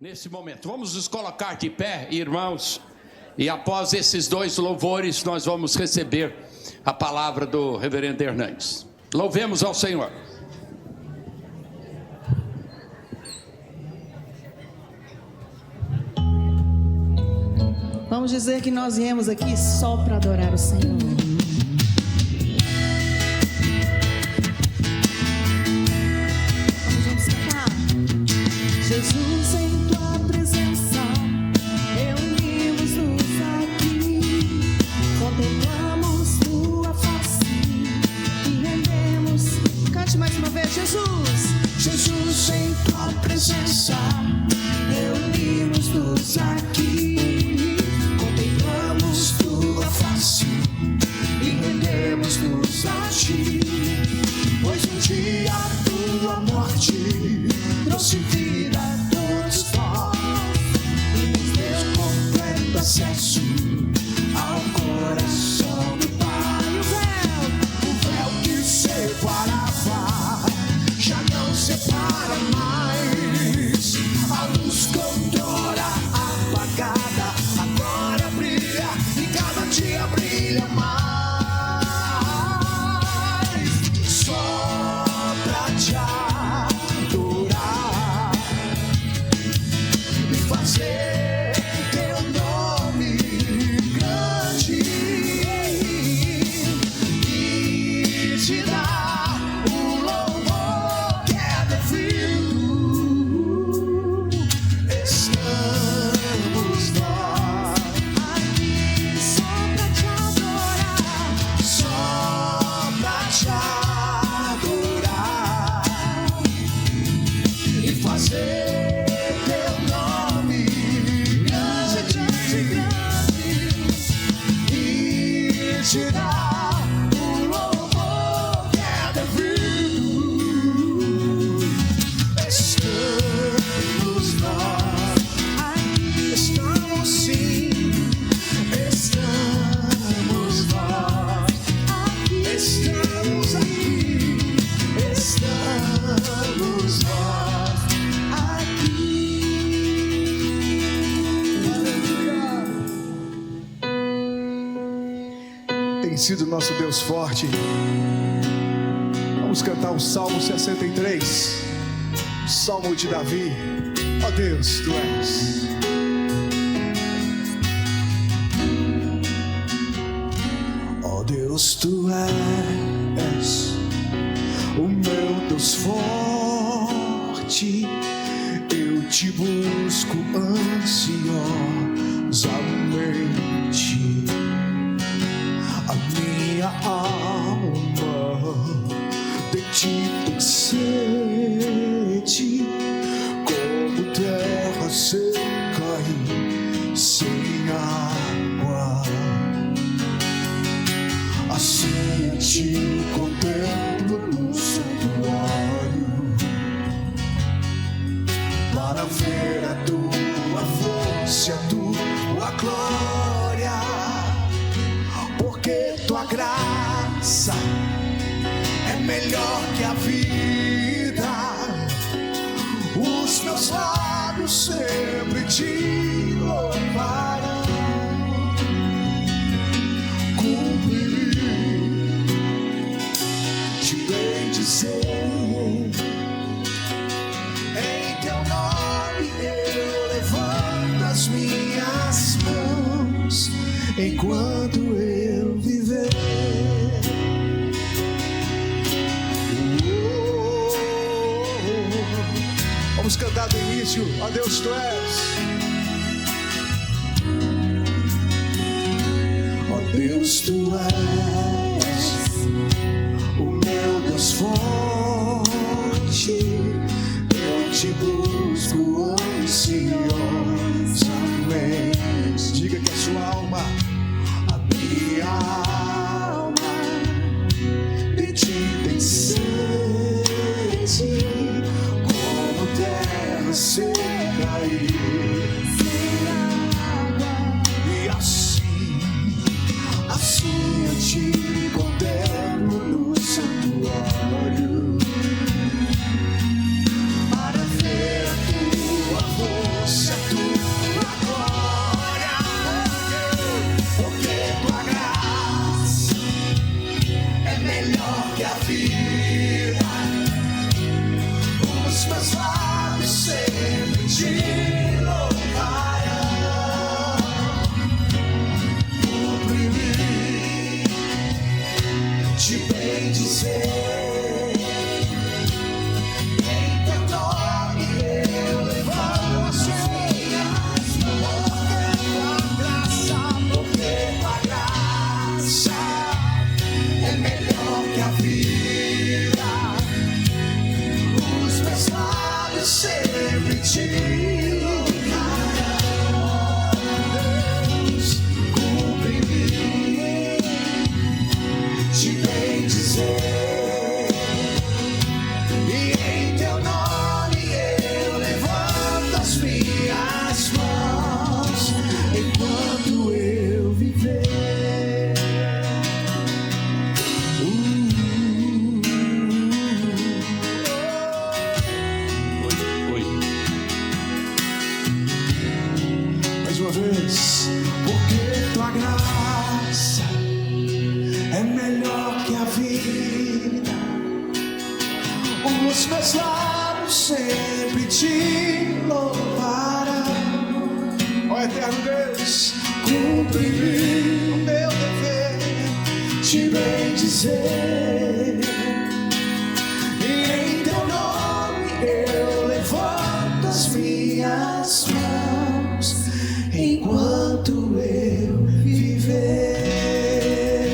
nesse momento. Vamos nos colocar de pé, irmãos, e após esses dois louvores, nós vamos receber a palavra do reverendo Hernandes. Louvemos ao Senhor. Vamos dizer que nós viemos aqui só para adorar o Senhor. Vamos cantar. Jesus, em tua presença, reunimos-nos aqui, contemplamos tua face e rendemos. Cante mais uma vez, Jesus. Jesus, em tua presença, reunimos-nos aqui, contemplamos tua face e rendemos-nos a ti, pois um dia a tua morte trouxe vida a todos nós e nos deu completo acesso ao coração do Pai. O véu que separava já não separa mais, a luz outrora apagada agora brilha e cada dia brilha mais. Só pra te adorar e fazer teu nome grande e te dar o louvor que é devido. Estamos nós aqui só pra te adorar, só pra te adorar e fazer teu nome grande, grande e te dar o louvor que é devido. Estamos nós aqui, estamos sim, estamos nós aqui, estamos aqui, estamos nós aqui. Aleluia. Tem sido nosso Deus forte. Vamos cantar o Salmo 63, o Salmo de Davi. Ó Deus, Tu és. Ó Deus, Tu és o meu Deus forte, eu te busco ansiosamente. A minha alma de ti tem sede, como terra seca e sem água. Assim eu te contemplo no santuário, para ver a tua força, a tua glória, porque tua graça é melhor que a vida. Os meus lábios sempre te louvarão. Cumprirei te bendizer, em teu nome eu levanto as minhas mãos enquanto eu viver. Vamos cantar do início. Ó Deus, Tu és. Ó Deus, Tu és o meu Deus forte, eu te busco ansiosamente. Diga que a sua alma, A minha alma de ti tem sede, como terra seca e sem água. E assim eu te contemplo no santuário, para ver a tua força. vez, porque tua graça é melhor que a vida. Os meus lábios sempre te louvarão. Ó eterno Deus, cumpri o meu dever, te bendizer. E em teu nome eu levanto as minhas mãos, enquanto eu viver.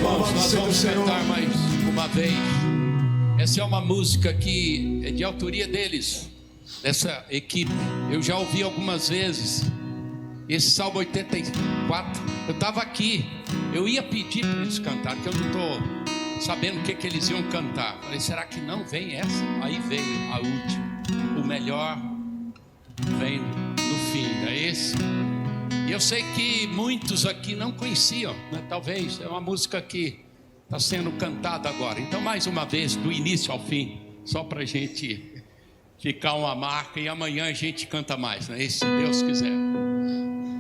Nós vamos cantar mais uma vez. Essa é uma música que é de autoria deles, dessa equipe. Eu já ouvi algumas vezes. Esse Salmo 84, eu estava aqui, eu ia pedir para eles cantarem, porque eu não estou sabendo o que eles iam cantar. Falei, será que não vem essa? Aí veio a última. O melhor vem no fim, não é esse? E eu sei que muitos aqui não conheciam, né? Talvez é uma música que está sendo cantada agora. Então, mais uma vez, do início ao fim, só para a gente ficar uma marca. E amanhã a gente canta mais, né? Se Deus quiser.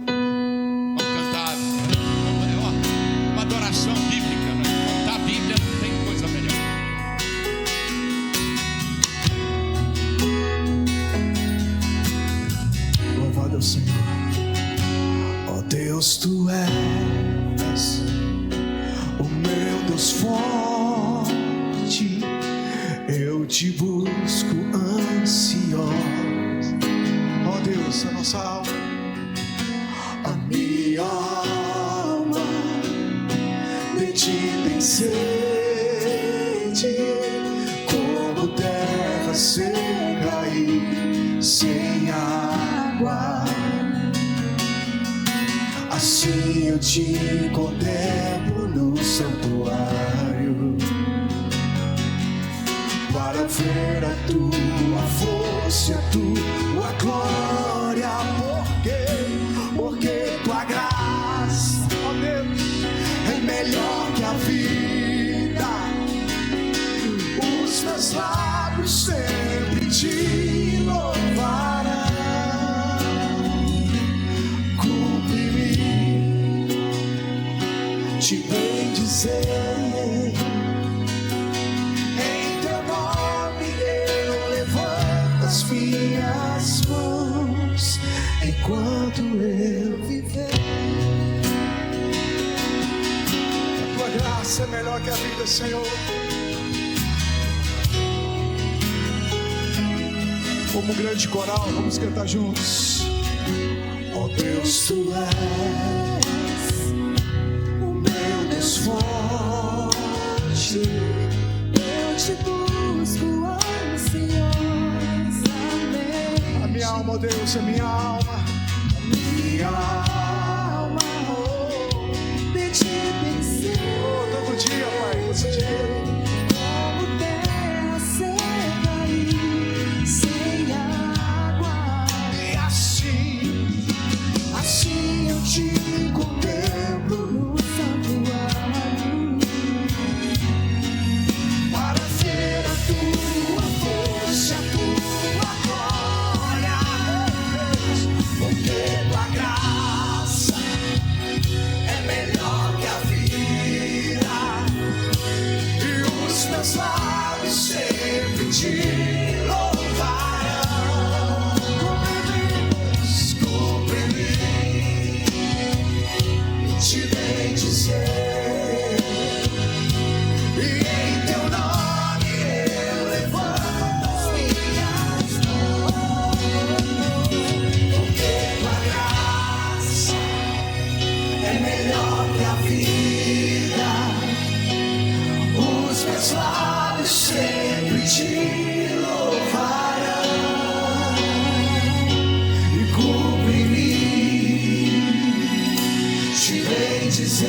Vamos cantar. É uma adoração bíblica, né? Cantar a Bíblia não tem coisa melhor. Louvado é o Senhor. Ó Deus, tu és o meu Deus forte, eu te busco ansioso. Ó Deus, a nossa alma, a minha alma de ti tem sede, como terra seca e sem água. Assim eu te contemplo no santuário, para ver a tua força, a tua glória, porque tua graça, ó Deus, é melhor que a vida. Os meus lábios sempre te louvarão. Te bendizer, em teu nome eu levanto as minhas mãos, enquanto eu viver. A tua graça é melhor que a vida, Senhor. Como um grande coral, vamos cantar juntos. Ó Deus, tu és forte, Eu te busco ansiosamente. a minha alma, ó Deus, a minha alma, minha alma, De ti tem sede, todo dia, Pai, todo dia. como terra seca e sem água. E assim eu te contemplo No santuário, para ver a tua força, a tua glória, porque tua graça é melhor que a vida, e os meus lábios sempre te louvarão. Cumpre em mim, te bendizer, e em teu nome eu levanto as minhas mãos, porque tua graça é melhor que a vida. Os meus lábios sempre te louvarão, e cumpre em mim te bendizer,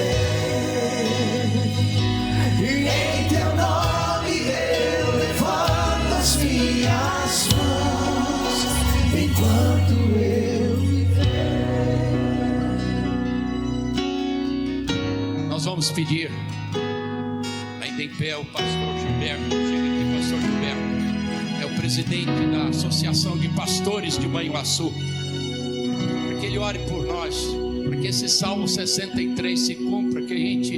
e em teu nome eu levanto as minhas mãos, enquanto eu viver. Nós vamos pedir, ainda em pé, o pastor Gilberto. Chega aqui, pastor Gilberto. É o presidente da Associação de Pastores de Manhuaçu. que Ele ore por nós, para que esse Salmo 63 se cumpra, que a gente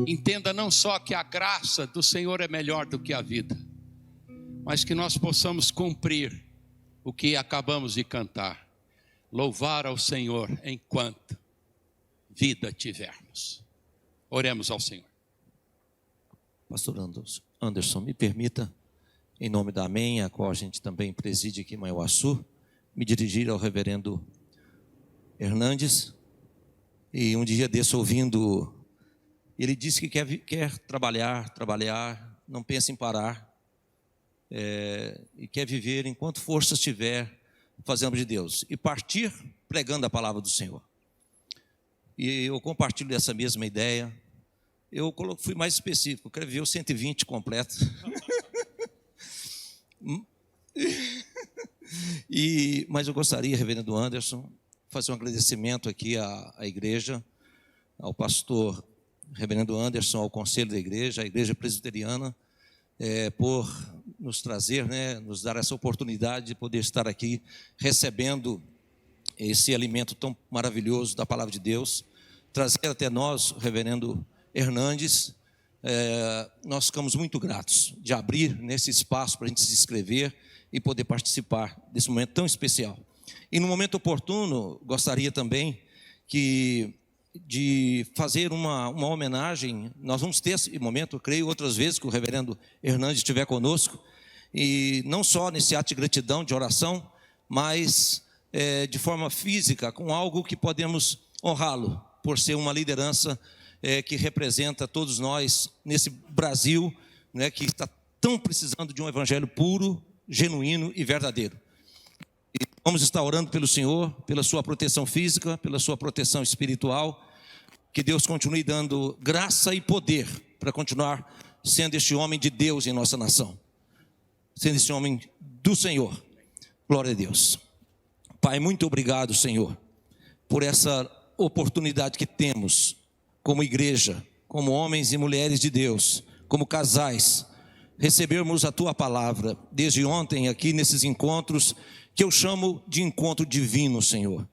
entenda não só que a graça do Senhor é melhor do que a vida, mas que nós possamos cumprir o que acabamos de cantar: louvar ao Senhor enquanto vida tivermos. Oremos ao Senhor. Pastor Anderson, me permita, em nome da AMEN, a qual a gente também preside aqui em Manhuaçu, me dirigir ao reverendo Hernandes. E um dia desse, ouvindo, ele disse que quer trabalhar, não pensa em parar, e quer viver enquanto forças tiver, fazendo de Deus, e partir pregando a palavra do Senhor. E eu compartilho dessa mesma ideia. Eu fui mais específico, eu quero ver o 120 completo. Mas eu gostaria, reverendo Anderson, fazer um agradecimento aqui à igreja, ao pastor reverendo Anderson, ao conselho da igreja, à igreja presbiteriana, por nos trazer, nos dar essa oportunidade de poder estar aqui recebendo esse alimento tão maravilhoso da palavra de Deus, trazer até nós, o reverendo Hernandes. Nós ficamos muito gratos de abrir nesse espaço para a gente se inscrever e poder participar desse momento tão especial. E no momento oportuno, gostaria também de fazer uma homenagem. Nós vamos ter esse momento, eu creio, outras vezes que o reverendo Hernandes estiver conosco, e não só nesse ato de gratidão, de oração, mas de forma física, com algo que podemos honrá-lo, por ser uma liderança que representa todos nós nesse Brasil, que está tão precisando de um evangelho puro, genuíno e verdadeiro. E vamos estar orando pelo Senhor, pela sua proteção física, pela sua proteção espiritual, que Deus continue dando graça e poder para continuar sendo este homem de Deus em nossa nação, sendo esse homem do Senhor. Glória a Deus. Pai, muito obrigado, Senhor, por essa oportunidade que temos como igreja, como homens e mulheres de Deus, como casais, recebermos a Tua palavra desde ontem aqui nesses encontros, que eu chamo de encontro divino, Senhor,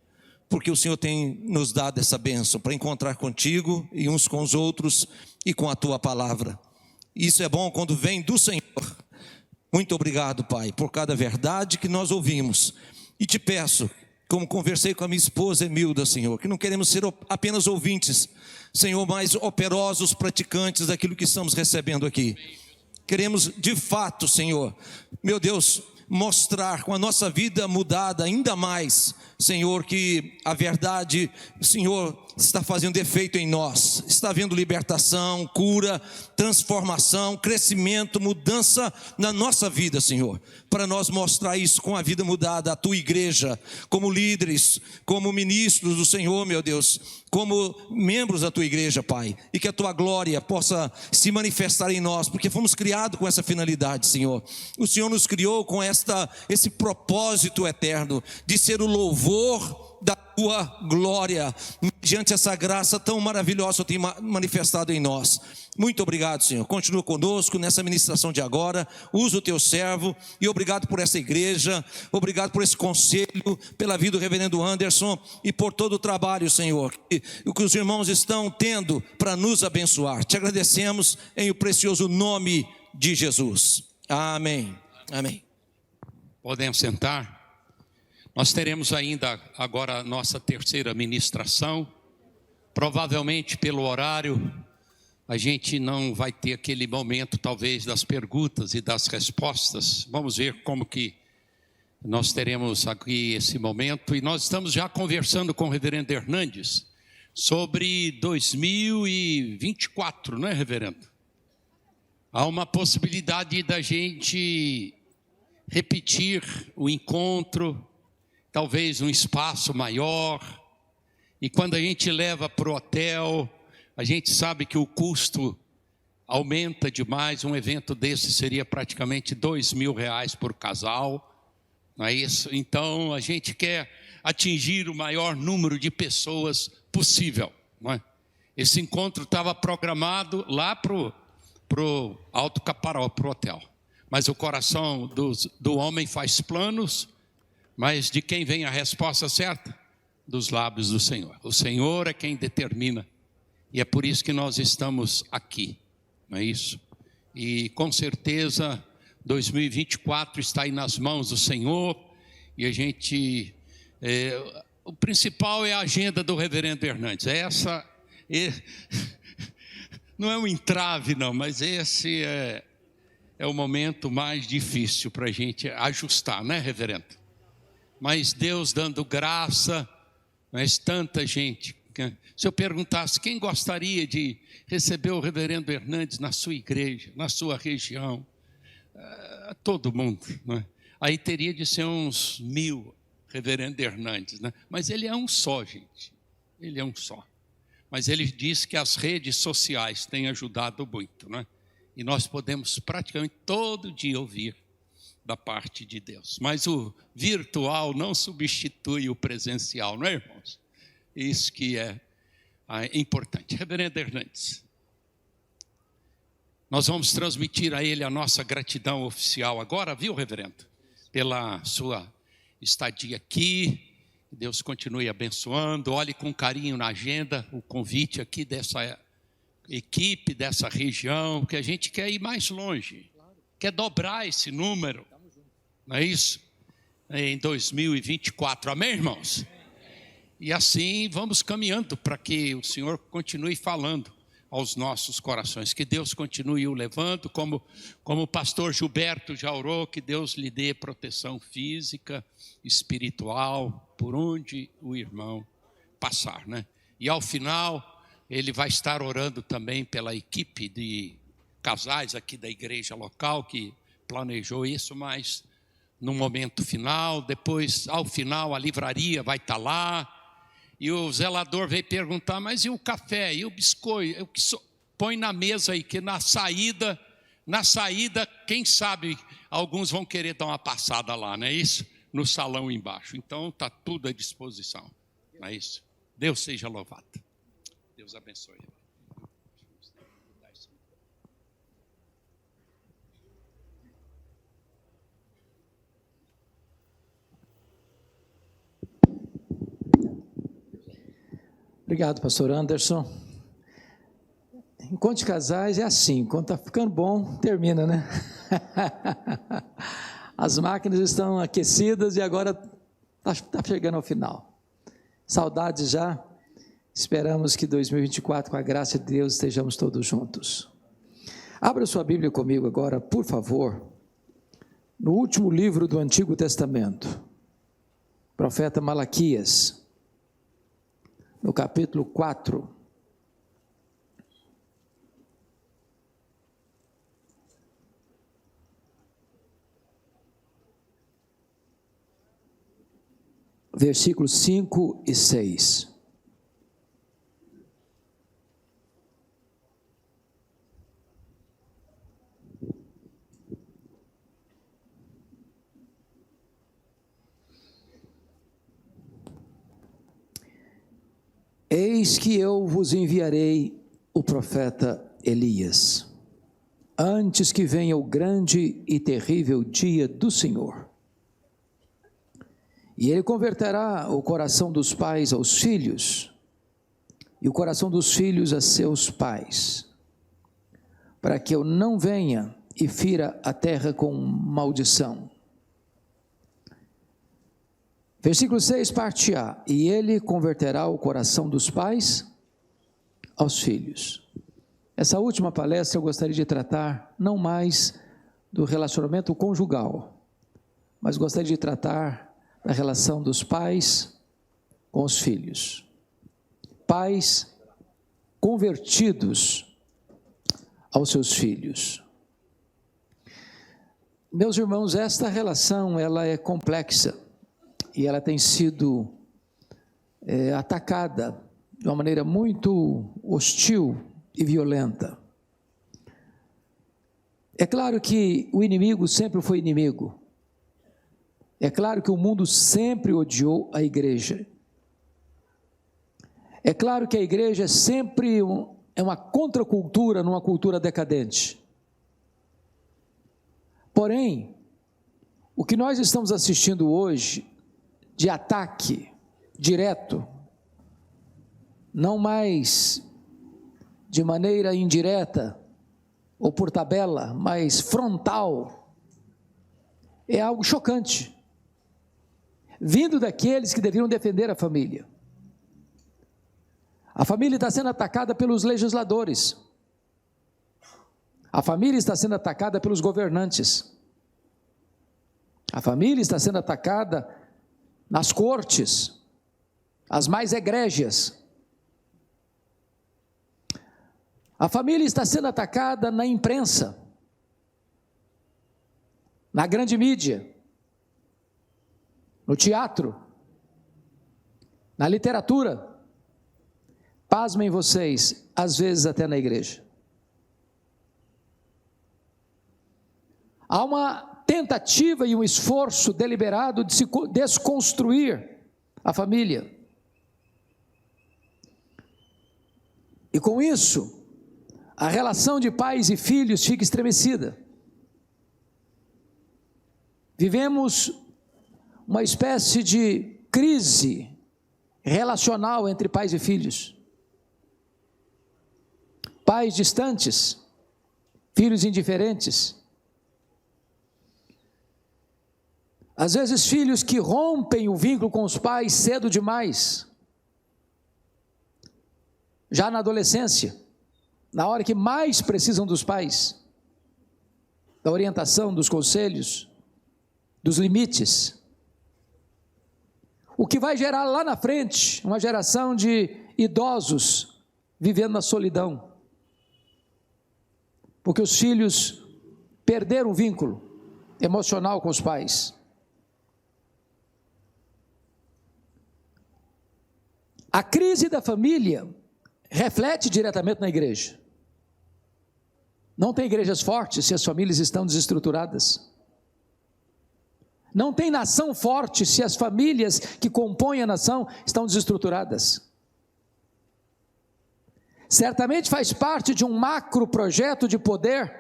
porque o Senhor tem nos dado essa bênção para encontrar contigo e uns com os outros e com a Tua palavra. Isso é bom quando vem do Senhor. Muito obrigado, Pai, por cada verdade que nós ouvimos, e te peço, como conversei com a minha esposa Emilda, Senhor, que não queremos ser apenas ouvintes, Senhor, mas operosos praticantes daquilo que estamos recebendo aqui. Queremos de fato, Senhor, meu Deus, mostrar com a nossa vida mudada ainda mais, Senhor, que a verdade, Senhor, está fazendo efeito em nós, está havendo libertação, cura, transformação, crescimento, mudança na nossa vida, Senhor, para nós mostrar isso com a vida mudada, a Tua igreja, como líderes, como ministros do Senhor, meu Deus, como membros da Tua igreja, Pai, e que a Tua glória possa se manifestar em nós, porque fomos criados com essa finalidade, Senhor. O Senhor nos criou com esse propósito eterno de ser o louvor da Tua glória, diante essa graça tão maravilhosa que tem manifestado em nós. Muito obrigado, Senhor. Continua conosco nessa ministração de agora. Usa o Teu servo, e obrigado por essa igreja, obrigado por esse conselho, pela vida do reverendo Anderson e por todo o trabalho, Senhor, o que os irmãos estão tendo para nos abençoar. Te agradecemos em o precioso nome de Jesus. Amém. Amém. Podemos sentar. Nós teremos ainda agora a nossa terceira ministração. Provavelmente pelo horário a gente não vai ter aquele momento talvez das perguntas e das respostas. Vamos ver como que nós teremos aqui esse momento. E nós estamos já conversando com o reverendo Hernandes sobre 2024, não é, reverendo? Há uma possibilidade da gente repetir o encontro, talvez um espaço maior, e quando a gente leva para o hotel, a gente sabe que o custo aumenta demais. Um evento desse seria praticamente R$2.000 por casal, não é isso? Então a gente quer atingir o maior número de pessoas possível, não é? Esse encontro estava programado lá para o Alto Caparó, para o hotel, mas o coração do homem faz planos. Mas de quem vem a resposta certa? dos lábios do Senhor. O Senhor é quem determina, e é por isso que nós estamos aqui, não é isso? E com certeza 2024 está aí nas mãos do Senhor, e a gente, o principal é a agenda do reverendo Hernandes. Não é um entrave não, mas esse é o momento mais difícil para a gente ajustar, né, reverendo? Mas Deus dando graça, mas tanta gente. Se eu perguntasse quem gostaria de receber o reverendo Hernandes na sua igreja, na sua região, todo mundo, né? Aí teria de ser uns 1000 reverendo Hernandes, né? Mas ele é um só, gente, ele é um só. Mas ele diz que as redes sociais têm ajudado muito, né? E nós podemos praticamente todo dia ouvir da parte de Deus. Mas o virtual não substitui o presencial, não é, irmãos? Isso que é importante. Reverendo Hernandes, nós vamos transmitir a ele a nossa gratidão oficial agora, viu, reverendo? Pela sua estadia aqui. Deus continue abençoando. Olhe com carinho na agenda o convite aqui dessa equipe, dessa região, porque a gente quer ir mais longe, quer dobrar esse número, não é isso? Em 2024, amém, irmãos? E assim vamos caminhando para que o Senhor continue falando aos nossos corações, que Deus continue o levando, como o pastor Gilberto já orou, que Deus lhe dê proteção física, espiritual, por onde o irmão passar, né? E ao final, ele vai estar orando também pela equipe de casais aqui da igreja local, que planejou isso, mas no momento final, depois ao final a livraria vai estar lá, e o zelador veio perguntar, mas e o café, e o biscoito, põe na mesa aí, que na saída, quem sabe, alguns vão querer dar uma passada lá, não é isso? No salão embaixo, então está tudo à disposição, não é isso? Deus seja louvado, Deus abençoe. Obrigado, pastor Anderson. Enquanto casais é assim, quando está ficando bom, termina, né? As máquinas estão aquecidas e agora está chegando ao final. Saudades já, esperamos que 2024, com a graça de Deus, estejamos todos juntos. Abra sua Bíblia comigo agora, por favor, no último livro do Antigo Testamento, profeta Malaquias, no capítulo 4, versículos 5 e 6. Eis que eu vos enviarei o profeta Elias, antes que venha o grande e terrível dia do Senhor. E ele converterá o coração dos pais aos filhos, e o coração dos filhos a seus pais, para que eu não venha e fira a terra com maldição. Versículo 6, parte A, e ele converterá o coração dos pais aos filhos. Essa última palestra eu gostaria de tratar não mais do relacionamento conjugal, mas gostaria de tratar da relação dos pais com os filhos. Pais convertidos aos seus filhos. Meus irmãos, esta relação ela é complexa e ela tem sido atacada de uma maneira muito hostil e violenta. É claro que o inimigo sempre foi inimigo. É claro que o mundo sempre odiou a igreja. É claro que a igreja sempre é uma contracultura numa cultura decadente. Porém, o que nós estamos assistindo hoje de ataque, direto, não mais de maneira indireta ou por tabela, mas frontal, é algo chocante, vindo daqueles que deveriam defender a família. A família está sendo atacada pelos legisladores, a família está sendo atacada pelos governantes, a família está sendo atacada nas cortes, as mais egrégias. A família está sendo atacada na imprensa, na grande mídia, no teatro, na literatura, pasmem vocês, às vezes até na igreja. Há uma tentativa e um esforço deliberado de se desconstruir a família. E com isso, a relação de pais e filhos fica estremecida. Vivemos uma espécie de crise relacional entre pais e filhos. Pais distantes, filhos indiferentes. Às vezes filhos que rompem o vínculo com os pais cedo demais, já na adolescência, na hora que mais precisam dos pais, da orientação, dos conselhos, dos limites. O que vai gerar lá na frente uma geração de idosos vivendo na solidão, porque os filhos perderam o vínculo emocional com os pais. A crise da família reflete diretamente na igreja. Não tem igrejas fortes se as famílias estão desestruturadas. Não tem nação forte se as famílias que compõem a nação estão desestruturadas. Certamente faz parte de um macro projeto de poder,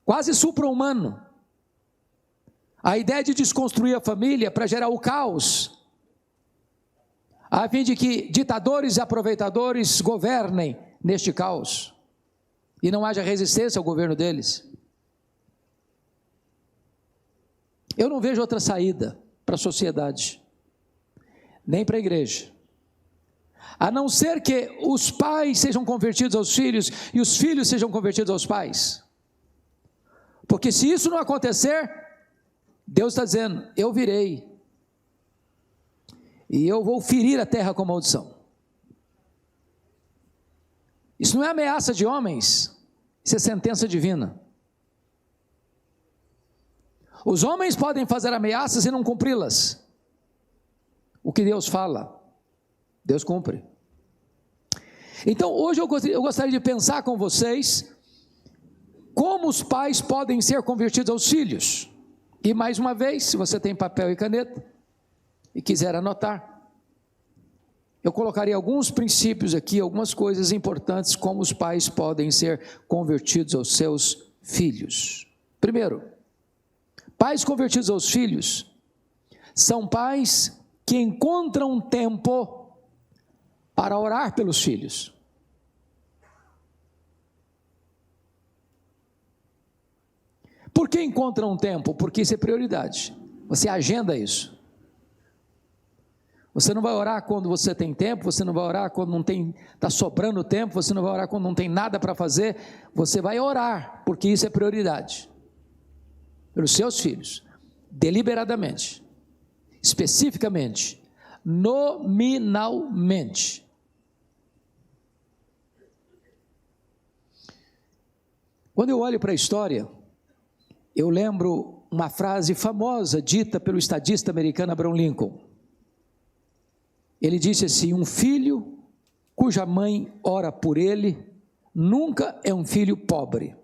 quase supra-humano, a ideia de desconstruir a família para gerar o caos, a fim de que ditadores e aproveitadores governem neste caos, e não haja resistência ao governo deles. Eu não vejo outra saída para a sociedade, nem para a igreja, a não ser que os pais sejam convertidos aos filhos, e os filhos sejam convertidos aos pais, porque se isso não acontecer, Deus está dizendo, eu virei, e eu vou ferir a terra com maldição. Isso não é ameaça de homens, isso é sentença divina. Os homens podem fazer ameaças e não cumpri-las. O que Deus fala, Deus cumpre. Então hoje eu gostaria de pensar com vocês como os pais podem ser convertidos aos filhos. E mais uma vez, se você tem papel e caneta e quiser anotar, eu colocaria alguns princípios aqui, algumas coisas importantes, como os pais podem ser convertidos aos seus filhos. Primeiro, pais convertidos aos filhos são pais que encontram tempo para orar pelos filhos. Por que encontram tempo? Porque isso é prioridade. Você agenda isso. Você não vai orar quando você tem tempo, você não vai orar quando não tem, está sobrando tempo, você não vai orar quando não tem nada para fazer, você vai orar, porque isso é prioridade. Pelos seus filhos, deliberadamente, especificamente, nominalmente. Quando eu olho para a história, eu lembro uma frase famosa dita pelo estadista americano Abraham Lincoln. Ele disse assim: um filho cuja mãe ora por ele, nunca é um filho pobre.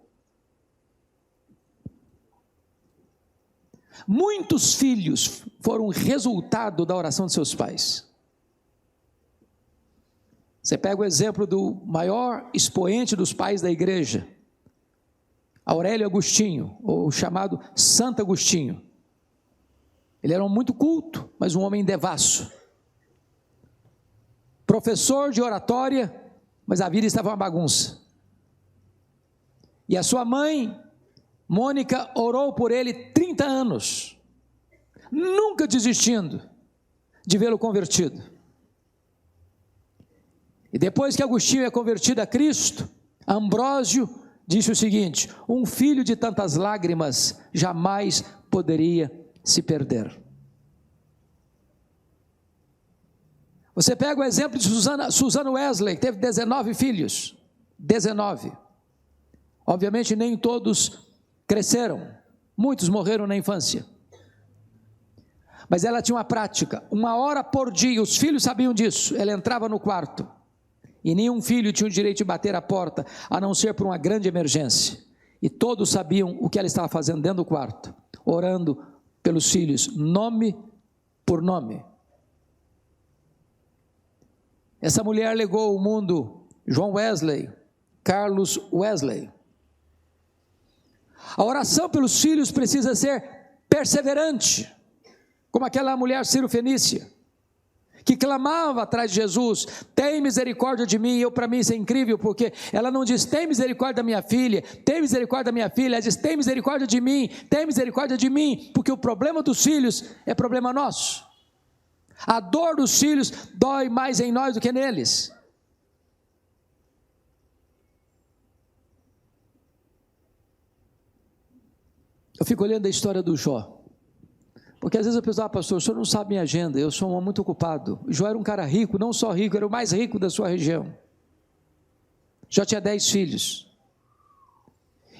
Muitos filhos foram resultado da oração de seus pais. Você pega o exemplo do maior expoente dos pais da igreja, Aurélio Agostinho, ou chamado Santo Agostinho. Ele era um muito culto, mas um homem devasso. professor de oratória, mas a vida estava uma bagunça. E a sua mãe, Mônica, orou por ele 30 anos, nunca desistindo de vê-lo convertido. E depois que Agostinho é convertido a Cristo, Ambrósio disse o seguinte: um filho de tantas lágrimas jamais poderia se perder. Você pega o exemplo de Susana Wesley, que teve 19 filhos, 19. Obviamente nem todos cresceram, muitos morreram na infância. Mas ela tinha uma prática, 1 hora por dia, os filhos sabiam disso, ela entrava no quarto, e nenhum filho tinha o direito de bater a porta, a não ser por uma grande emergência, e todos sabiam o que ela estava fazendo dentro do quarto, orando pelos filhos, nome por nome. Essa mulher legou ao mundo João Wesley, Carlos Wesley. A oração pelos filhos precisa ser perseverante, como aquela mulher Ciro-fenícia, que clamava atrás de Jesus: tem misericórdia de mim. Para mim isso é incrível, porque ela não diz tem misericórdia da minha filha, tem misericórdia da minha filha, ela diz tem misericórdia de mim, tem misericórdia de mim, porque o problema dos filhos é problema nosso. A dor dos filhos dói mais em nós do que neles. Eu fico olhando a história do Jó, porque às vezes a pessoa: pastor, o senhor não sabe minha agenda, eu sou um homem muito ocupado. Jó era um cara rico, não só rico, era o mais rico da sua região. Jó tinha 10 filhos,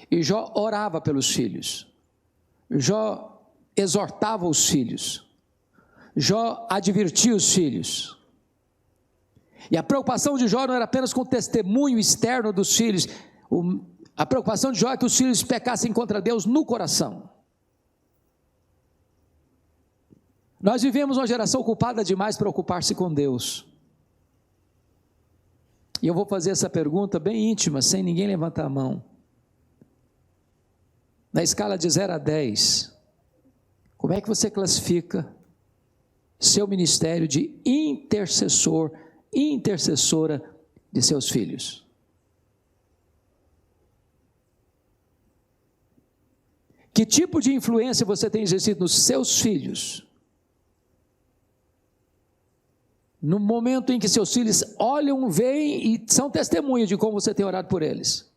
e Jó orava pelos filhos, Jó exortava os filhos, Jó advertia os filhos, e a preocupação de Jó não era apenas com o testemunho externo dos filhos, a preocupação de Jó é que os filhos pecassem contra Deus no coração. Nós vivemos uma geração ocupada demais para ocupar-se com Deus, e eu vou fazer essa pergunta bem íntima, sem ninguém levantar a mão. Na escala de 0 a 10, como é que você classifica seu ministério de intercessor, intercessora de seus filhos? Que tipo de influência você tem exercido nos seus filhos? No momento em que seus filhos olham, veem e são testemunhas de como você tem orado por eles.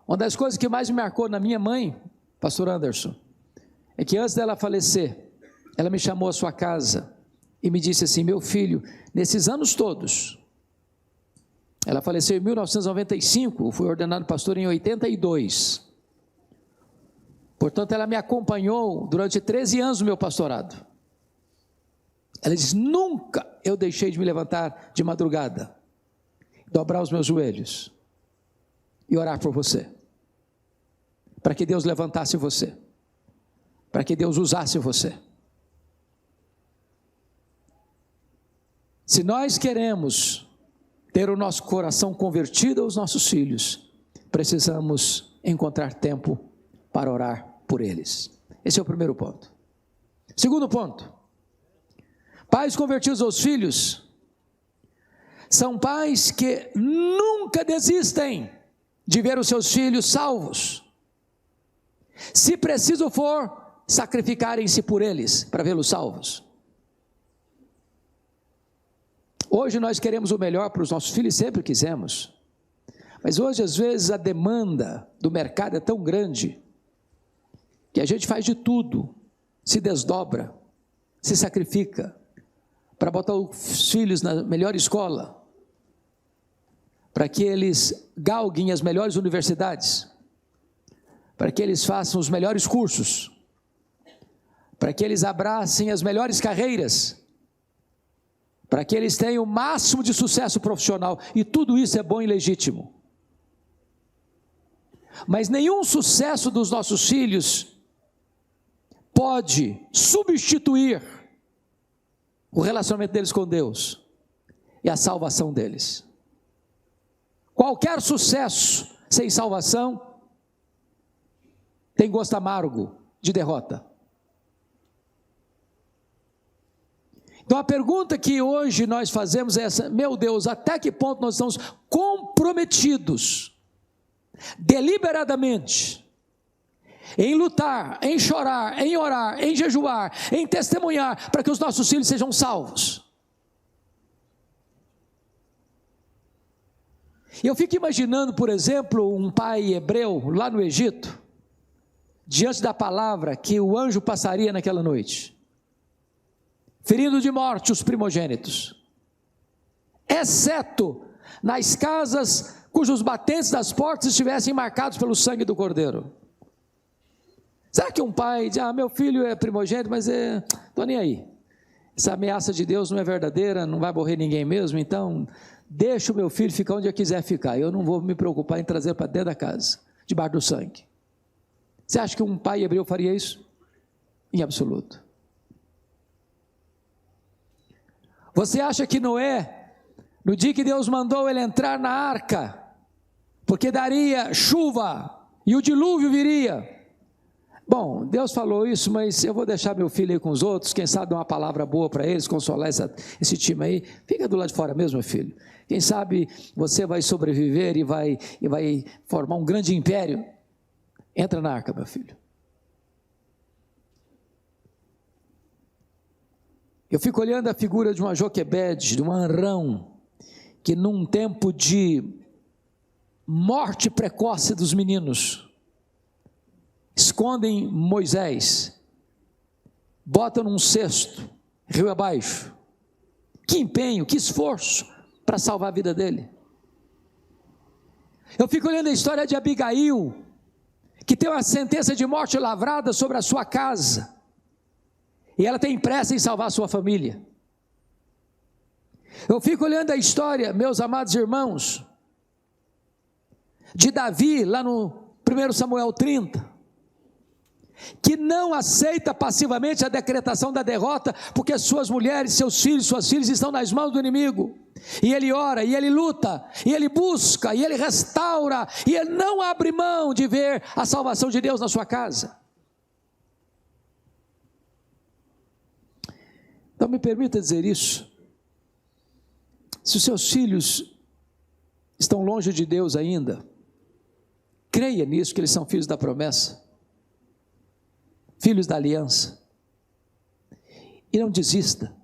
Uma das coisas que mais me marcou na minha mãe, pastor Anderson, é que antes dela falecer, ela me chamou à sua casa e me disse assim: meu filho, nesses anos todos, ela faleceu em 1995, eu fui ordenado pastor em 82, portanto ela me acompanhou durante 13 anos no meu pastorado. Ela disse: nunca eu deixei de me levantar de madrugada, dobrar os meus joelhos e orar por você, para que Deus levantasse você, para que Deus usasse você. Se nós queremos ter o nosso coração convertido aos nossos filhos, precisamos encontrar tempo para orar por eles. Esse é o primeiro ponto. Segundo ponto: pais convertidos aos filhos são pais que nunca desistem de ver os seus filhos salvos. Se preciso for, sacrificarem-se por eles para vê-los salvos. Hoje nós queremos o melhor para os nossos filhos, sempre quisemos, mas hoje às vezes a demanda do mercado é tão grande, que a gente faz de tudo, se desdobra, se sacrifica, para botar os filhos na melhor escola, para que eles galguem as melhores universidades, para que eles façam os melhores cursos, para que eles abracem as melhores carreiras, para que eles tenham o máximo de sucesso profissional, e tudo isso é bom e legítimo. Mas nenhum sucesso dos nossos filhos pode substituir o relacionamento deles com Deus e a salvação deles. Qualquer sucesso sem salvação tem gosto amargo de derrota. Então a pergunta que hoje nós fazemos é essa: meu Deus, até que ponto nós estamos comprometidos, deliberadamente, em lutar, em chorar, em orar, em jejuar, em testemunhar, para que os nossos filhos sejam salvos? Eu fico imaginando, por exemplo, um pai hebreu lá no Egito, diante da palavra que o anjo passaria naquela noite, ferindo de morte os primogênitos, exceto nas casas cujos batentes das portas estivessem marcados pelo sangue do Cordeiro. Será que um pai diz: meu filho é primogênito, mas estou nem aí, essa ameaça de Deus não é verdadeira, não vai morrer ninguém mesmo, então deixa o meu filho ficar onde eu quiser ficar, eu não vou me preocupar em trazer para dentro da casa, debaixo do sangue? Você acha que um pai hebreu faria isso? Em absoluto. Você acha que Noé, no dia que Deus mandou ele entrar na arca, porque daria chuva e o dilúvio viria? Bom, Deus falou isso, mas eu vou deixar meu filho aí com os outros, quem sabe dar uma palavra boa para eles, consolar esse time aí. Fica do lado de fora mesmo, meu filho. Quem sabe você vai sobreviver e vai formar um grande império. Entra na arca, meu filho. Eu fico olhando a figura de uma Joquebede, de um Anrão, que num tempo de morte precoce dos meninos, escondem Moisés, botam num cesto, rio abaixo. Que empenho, que esforço para salvar a vida dele. Eu fico olhando a história de Abigail, que tem uma sentença de morte lavrada sobre a sua casa, e ela tem pressa em salvar a sua família. Eu fico olhando a história, meus amados irmãos, de Davi, lá no 1 Samuel 30, que não aceita passivamente a decretação da derrota, porque suas mulheres, seus filhos, suas filhas estão nas mãos do inimigo, e ele ora, e ele luta, e ele busca, e ele restaura, e ele não abre mão de ver a salvação de Deus na sua casa. Então me permita dizer isso: se os seus filhos estão longe de Deus ainda, creia nisso, que eles são filhos da promessa, filhos da aliança, e não desista,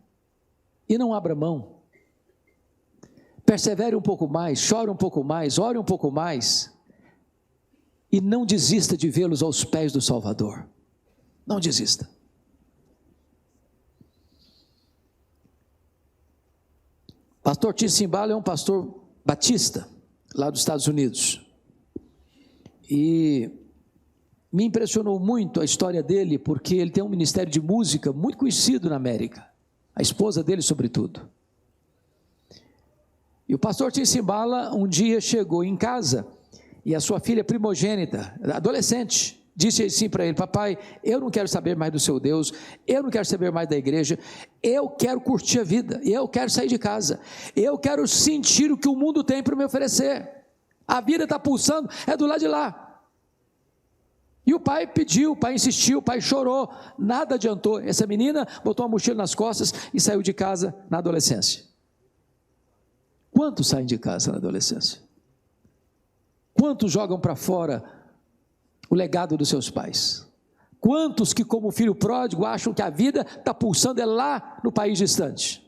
e não abra mão, persevere um pouco mais, chore um pouco mais, ore um pouco mais, e não desista de vê-los aos pés do Salvador. Não desista. Pastor Tim Cymbala é um pastor batista, lá dos Estados Unidos, e me impressionou muito a história dele, porque ele tem um ministério de música muito conhecido na América, a esposa dele sobretudo. E o pastor Tim Cymbala um dia chegou em casa, e a sua filha primogênita, adolescente, disse assim para ele: papai, eu não quero saber mais do seu Deus, eu não quero saber mais da igreja, eu quero curtir a vida, eu quero sair de casa, eu quero sentir o que o mundo tem para me oferecer, a vida está pulsando, é do lado de lá. E o pai pediu, o pai insistiu, o pai chorou, nada adiantou. Essa menina botou uma mochila nas costas e saiu de casa na adolescência. Quantos saem de casa na adolescência? Quantos jogam para fora o legado dos seus pais? Quantos que, como filho pródigo, acham que a vida está pulsando lá no país distante?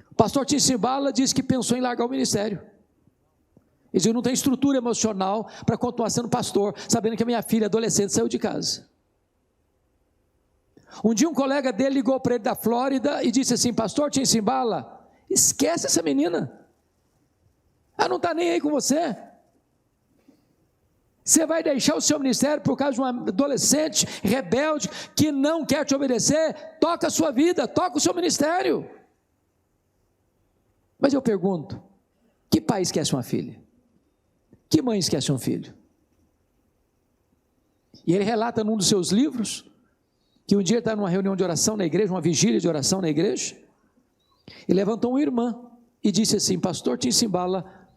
O pastor Tim Cymbala disse que pensou em largar o ministério. Ele disse: eu não tenho estrutura emocional para continuar sendo pastor, sabendo que a minha filha adolescente saiu de casa. Um dia um colega dele ligou para ele da Flórida e disse assim: pastor Tim Cymbala, esquece essa menina, ela não está nem aí com você. Você vai deixar o seu ministério por causa de um adolescente rebelde que não quer te obedecer? Toca a sua vida, toca o seu ministério. Mas eu pergunto: que pai esquece uma filha? Que mãe esquece um filho? E ele relata num dos seus livros que um dia está numa reunião de oração na igreja, uma vigília de oração na igreja, e levantou uma irmã e disse assim: pastor Tim Cymbala,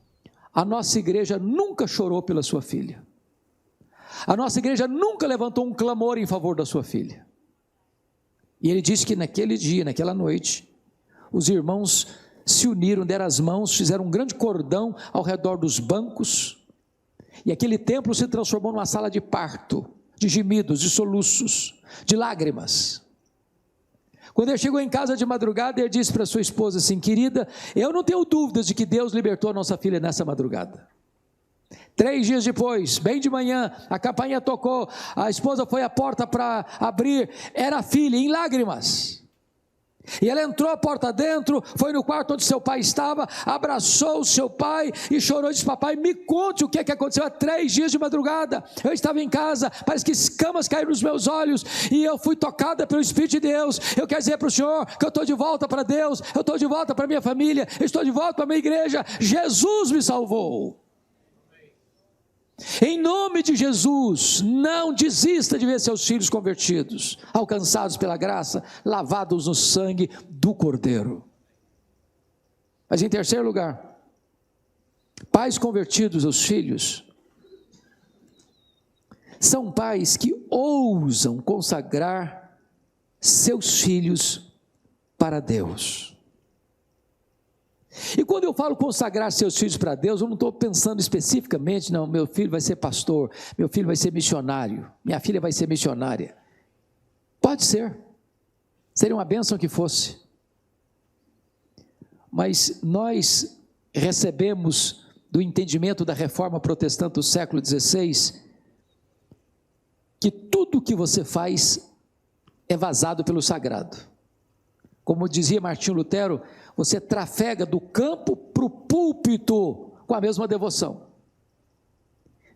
a nossa igreja nunca chorou pela sua filha, a nossa igreja nunca levantou um clamor em favor da sua filha. E ele disse que naquele dia, naquela noite, os irmãos se uniram, deram as mãos, fizeram um grande cordão ao redor dos bancos, e aquele templo se transformou numa sala de parto, de gemidos, de soluços, de lágrimas. Quando ele chegou em casa de madrugada, ele disse para sua esposa assim: querida, eu não tenho dúvidas de que Deus libertou a nossa filha nessa madrugada. 3 dias depois, bem de manhã, a campainha tocou, a esposa foi à porta para abrir, era a filha em lágrimas. E ela entrou a porta dentro, foi no quarto onde seu pai estava, abraçou o seu pai e chorou e disse: papai, me conte o que é que aconteceu há 3 dias de madrugada. Eu estava em casa, parece que escamas caíram nos meus olhos e eu fui tocada pelo Espírito de Deus. Eu quero dizer para o Senhor que eu estou de volta para Deus, eu estou de volta para minha família, eu estou de volta para a minha igreja. Jesus me salvou. Em nome de Jesus, não desista de ver seus filhos convertidos, alcançados pela graça, lavados no sangue do Cordeiro. Mas em terceiro lugar, pais convertidos aos filhos, são pais que ousam consagrar seus filhos para Deus. E quando eu falo consagrar seus filhos para Deus, eu não estou pensando especificamente, não, meu filho vai ser pastor, meu filho vai ser missionário, minha filha vai ser missionária. Pode ser, seria uma bênção que fosse. Mas nós recebemos do entendimento da reforma protestante do século XVI, que tudo que você faz é vazado pelo sagrado. Como dizia Martinho Lutero, você trafega do campo para o púlpito com a mesma devoção.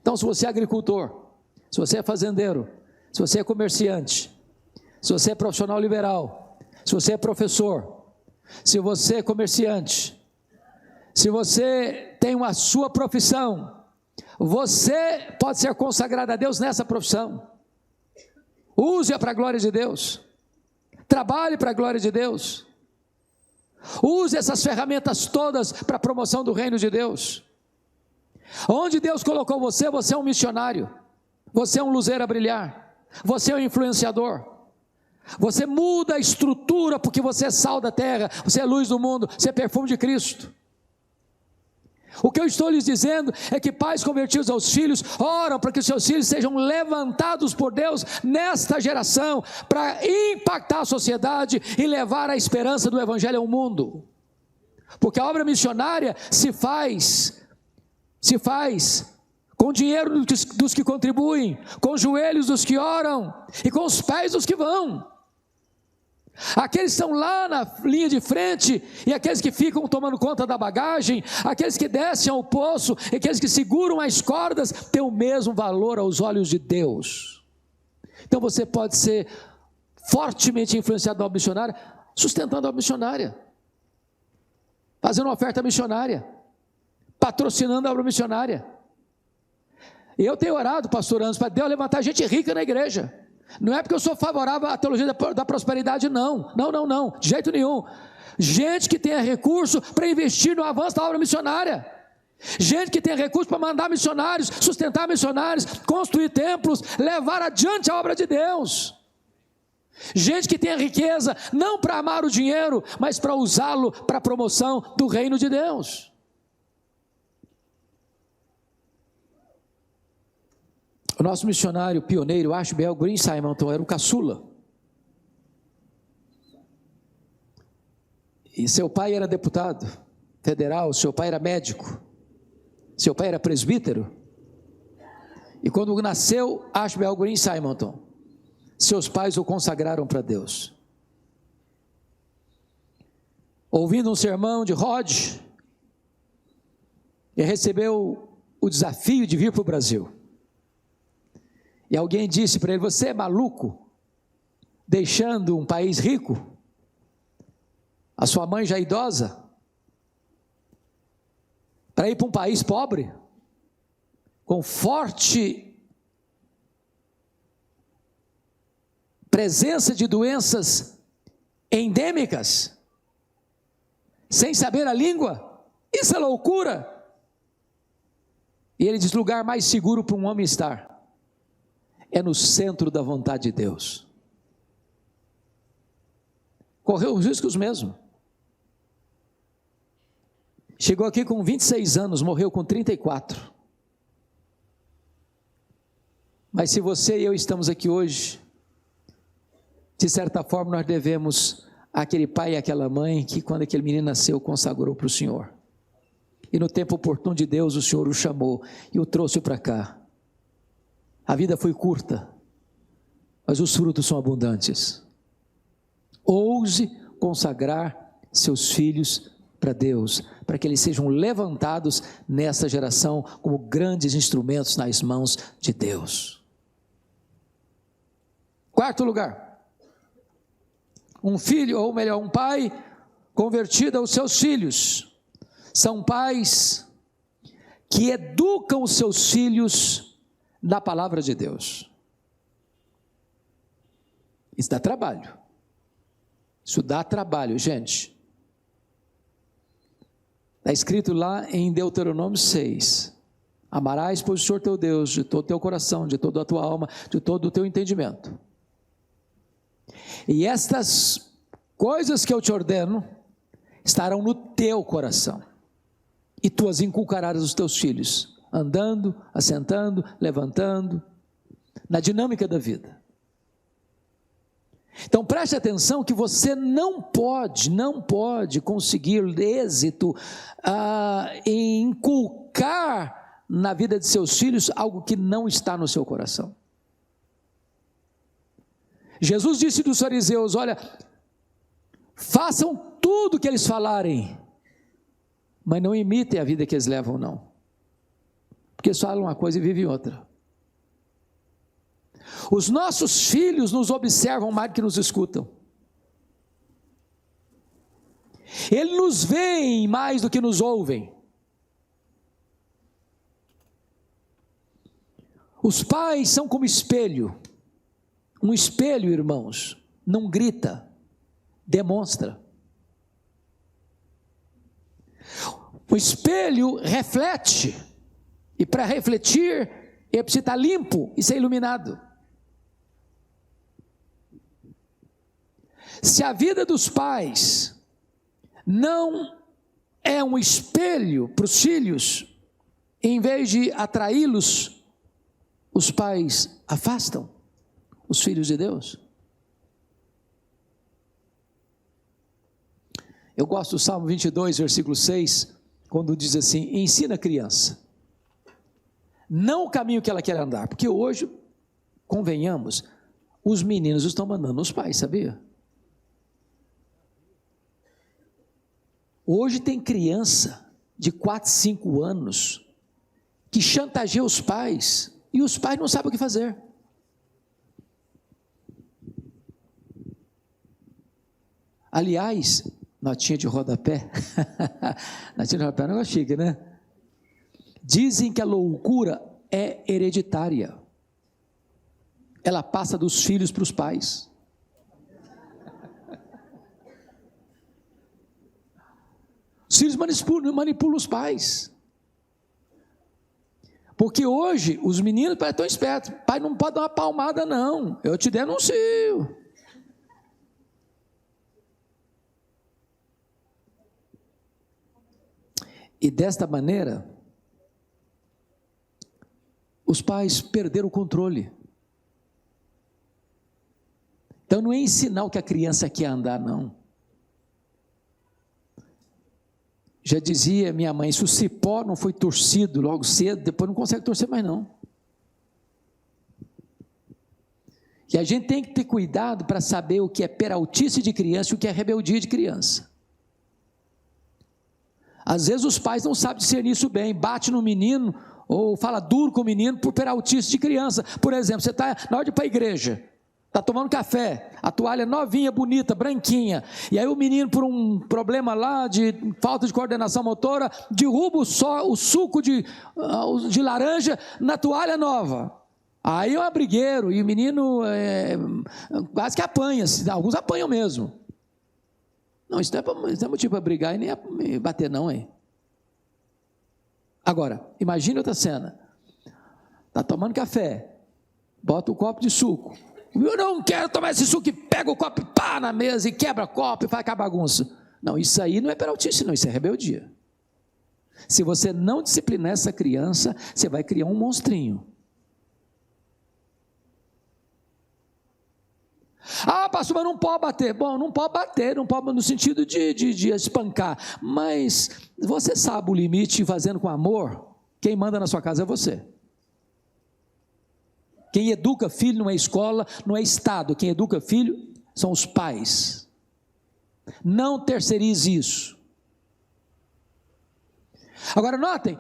Então, se você é agricultor, se você é fazendeiro, se você é comerciante, se você é profissional liberal, se você é professor, se você é comerciante, se você tem uma sua profissão, você pode ser consagrado a Deus nessa profissão. Use-a para a glória de Deus. Trabalhe para a glória de Deus. Use essas ferramentas todas para a promoção do reino de Deus. Onde Deus colocou você, você é um missionário, você é um luzeiro a brilhar, você é um influenciador, você muda a estrutura porque você é sal da terra, você é luz do mundo, você é perfume de Cristo. O que eu estou lhes dizendo é que pais convertidos aos filhos oram para que seus filhos sejam levantados por Deus nesta geração, para impactar a sociedade e levar a esperança do Evangelho ao mundo. Porque a obra missionária se faz com o dinheiro dos que contribuem, com os joelhos dos que oram e com os pés dos que vão. Aqueles que estão lá na linha de frente e aqueles que ficam tomando conta da bagagem, aqueles que descem ao poço e aqueles que seguram as cordas, têm o mesmo valor aos olhos de Deus. Então você pode ser fortemente influenciado na obra missionária, sustentando a obra missionária, fazendo uma oferta missionária, patrocinando a obra missionária. E eu tenho orado, pastor Anderson, para Deus levantar gente rica na igreja. Não é porque eu sou favorável à teologia da prosperidade, não, de jeito nenhum. Gente que tenha recurso para investir no avanço da obra missionária, gente que tenha recurso para mandar missionários, sustentar missionários, construir templos, levar adiante a obra de Deus. Gente que tenha riqueza, não para amar o dinheiro, mas para usá-lo para a promoção do reino de Deus. O nosso missionário pioneiro, Ashbel Green Simonton, era o caçula. E seu pai era deputado federal, seu pai era médico, seu pai era presbítero. E quando nasceu Ashbel Green Simonton, seus pais o consagraram para Deus. Ouvindo um sermão de Rod, ele recebeu o desafio de vir para o Brasil. E alguém disse para ele: você é maluco, deixando um país rico, a sua mãe já idosa, para ir para um país pobre, com forte presença de doenças endêmicas, sem saber a língua? Isso é loucura. E ele diz: lugar mais seguro para um homem estar é no centro da vontade de Deus. correu os riscos mesmo. Chegou aqui com 26 anos, morreu com 34. Mas se você e eu estamos aqui hoje, de certa forma nós devemos àquele pai e àquela mãe que quando aquele menino nasceu consagrou para o Senhor. E no tempo oportuno de Deus o Senhor o chamou e o trouxe para cá. A vida foi curta, mas os frutos são abundantes. Ouse consagrar seus filhos para Deus, para que eles sejam levantados nessa geração como grandes instrumentos nas mãos de Deus. Quarto lugar, um filho, ou melhor, um pai convertido aos seus filhos, são pais que educam os seus filhos na palavra de Deus. Isso dá trabalho. Isso dá trabalho, gente. Está escrito lá em Deuteronômio 6, amarás, pois, o Senhor teu Deus, de todo o teu coração, de toda a tua alma, de todo o teu entendimento. E estas coisas que eu te ordeno, estarão no teu coração, e tu as inculcarás aos teus filhos, andando, assentando, levantando, na dinâmica da vida. Então preste atenção que você não pode conseguir êxito em inculcar na vida de seus filhos algo que não está no seu coração. Jesus disse dos fariseus, olha, façam tudo o que eles falarem, mas não imitem a vida que eles levam não, porque eles falam uma coisa e vivem outra. Os nossos filhos nos observam mais do que nos escutam. Eles nos veem mais do que nos ouvem. Os pais são como espelho. Um espelho, irmãos, não grita, demonstra. O espelho reflete, e para refletir, ele precisa estar limpo e ser iluminado. Se a vida dos pais não é um espelho para os filhos, em vez de atraí-los, os pais afastam os filhos de Deus. Eu gosto do Salmo 22, versículo 6, quando diz assim, ensina a criança, não o caminho que ela quer andar, porque hoje, convenhamos, os meninos estão mandando os pais, sabia? Hoje tem criança de 4, 5 anos que chantageia os pais e os pais não sabem o que fazer. Aliás, notinha de rodapé, notinha de rodapé é um negócio chique, né? Dizem que a loucura é hereditária, ela passa dos filhos para os pais. Os filhos manipulam os pais. Porque hoje, os meninos parecem tão espertos. Pai não pode dar uma palmada não, eu te denuncio. E desta maneira, os pais perderam o controle. Então não é ensinar o que a criança quer andar não. Já dizia minha mãe, se o cipó não foi torcido logo cedo, depois não consegue torcer mais não. E a gente tem que ter cuidado para saber o que é peraltice de criança e o que é rebeldia de criança. Às vezes os pais não sabem discernir isso bem, bate no menino ou fala duro com o menino por peraltice de criança. Por exemplo, você está na hora de ir para a igreja, está tomando café, a toalha novinha, bonita, branquinha, e aí o menino, por um problema lá de falta de coordenação motora, derruba o suco de laranja na toalha nova. Aí é um brigueiro, e o menino quase que apanha, alguns apanham mesmo. Não, isso não é motivo para brigar e nem bater não, hein? Agora, imagine outra cena, está tomando café, bota um copo de suco, Eu não quero tomar esse suco, e pega o copo, pá, na mesa, e quebra o copo, e faz aquela bagunça. Não, isso aí não é peraltice, não, isso é rebeldia. Se você não disciplinar essa criança, você vai criar um monstrinho. Ah, pastor, mas não pode bater. Bom, não pode bater, não pode no sentido de espancar. Mas você sabe o limite, fazendo com amor, quem manda na sua casa é você. Quem educa filho não é escola, não é Estado. Quem educa filho são os pais. Não terceirize isso. Agora notem,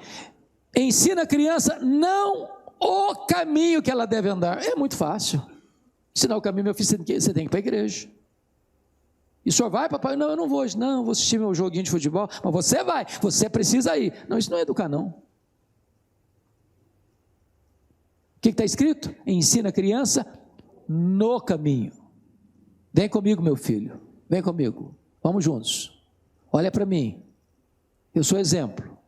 ensina a criança não o caminho que ela deve andar. É muito fácil. Ensinar o caminho, meu filho, você tem que ir para a igreja. E o senhor vai, papai? Não, eu não vou hoje. Não, vou assistir meu joguinho de futebol. Mas você vai, você precisa ir. Não, isso não é educar, não. O que está escrito? Ensina a criança no caminho. Vem comigo, meu filho. Vem comigo. Vamos juntos. Olha para mim. Eu sou exemplo.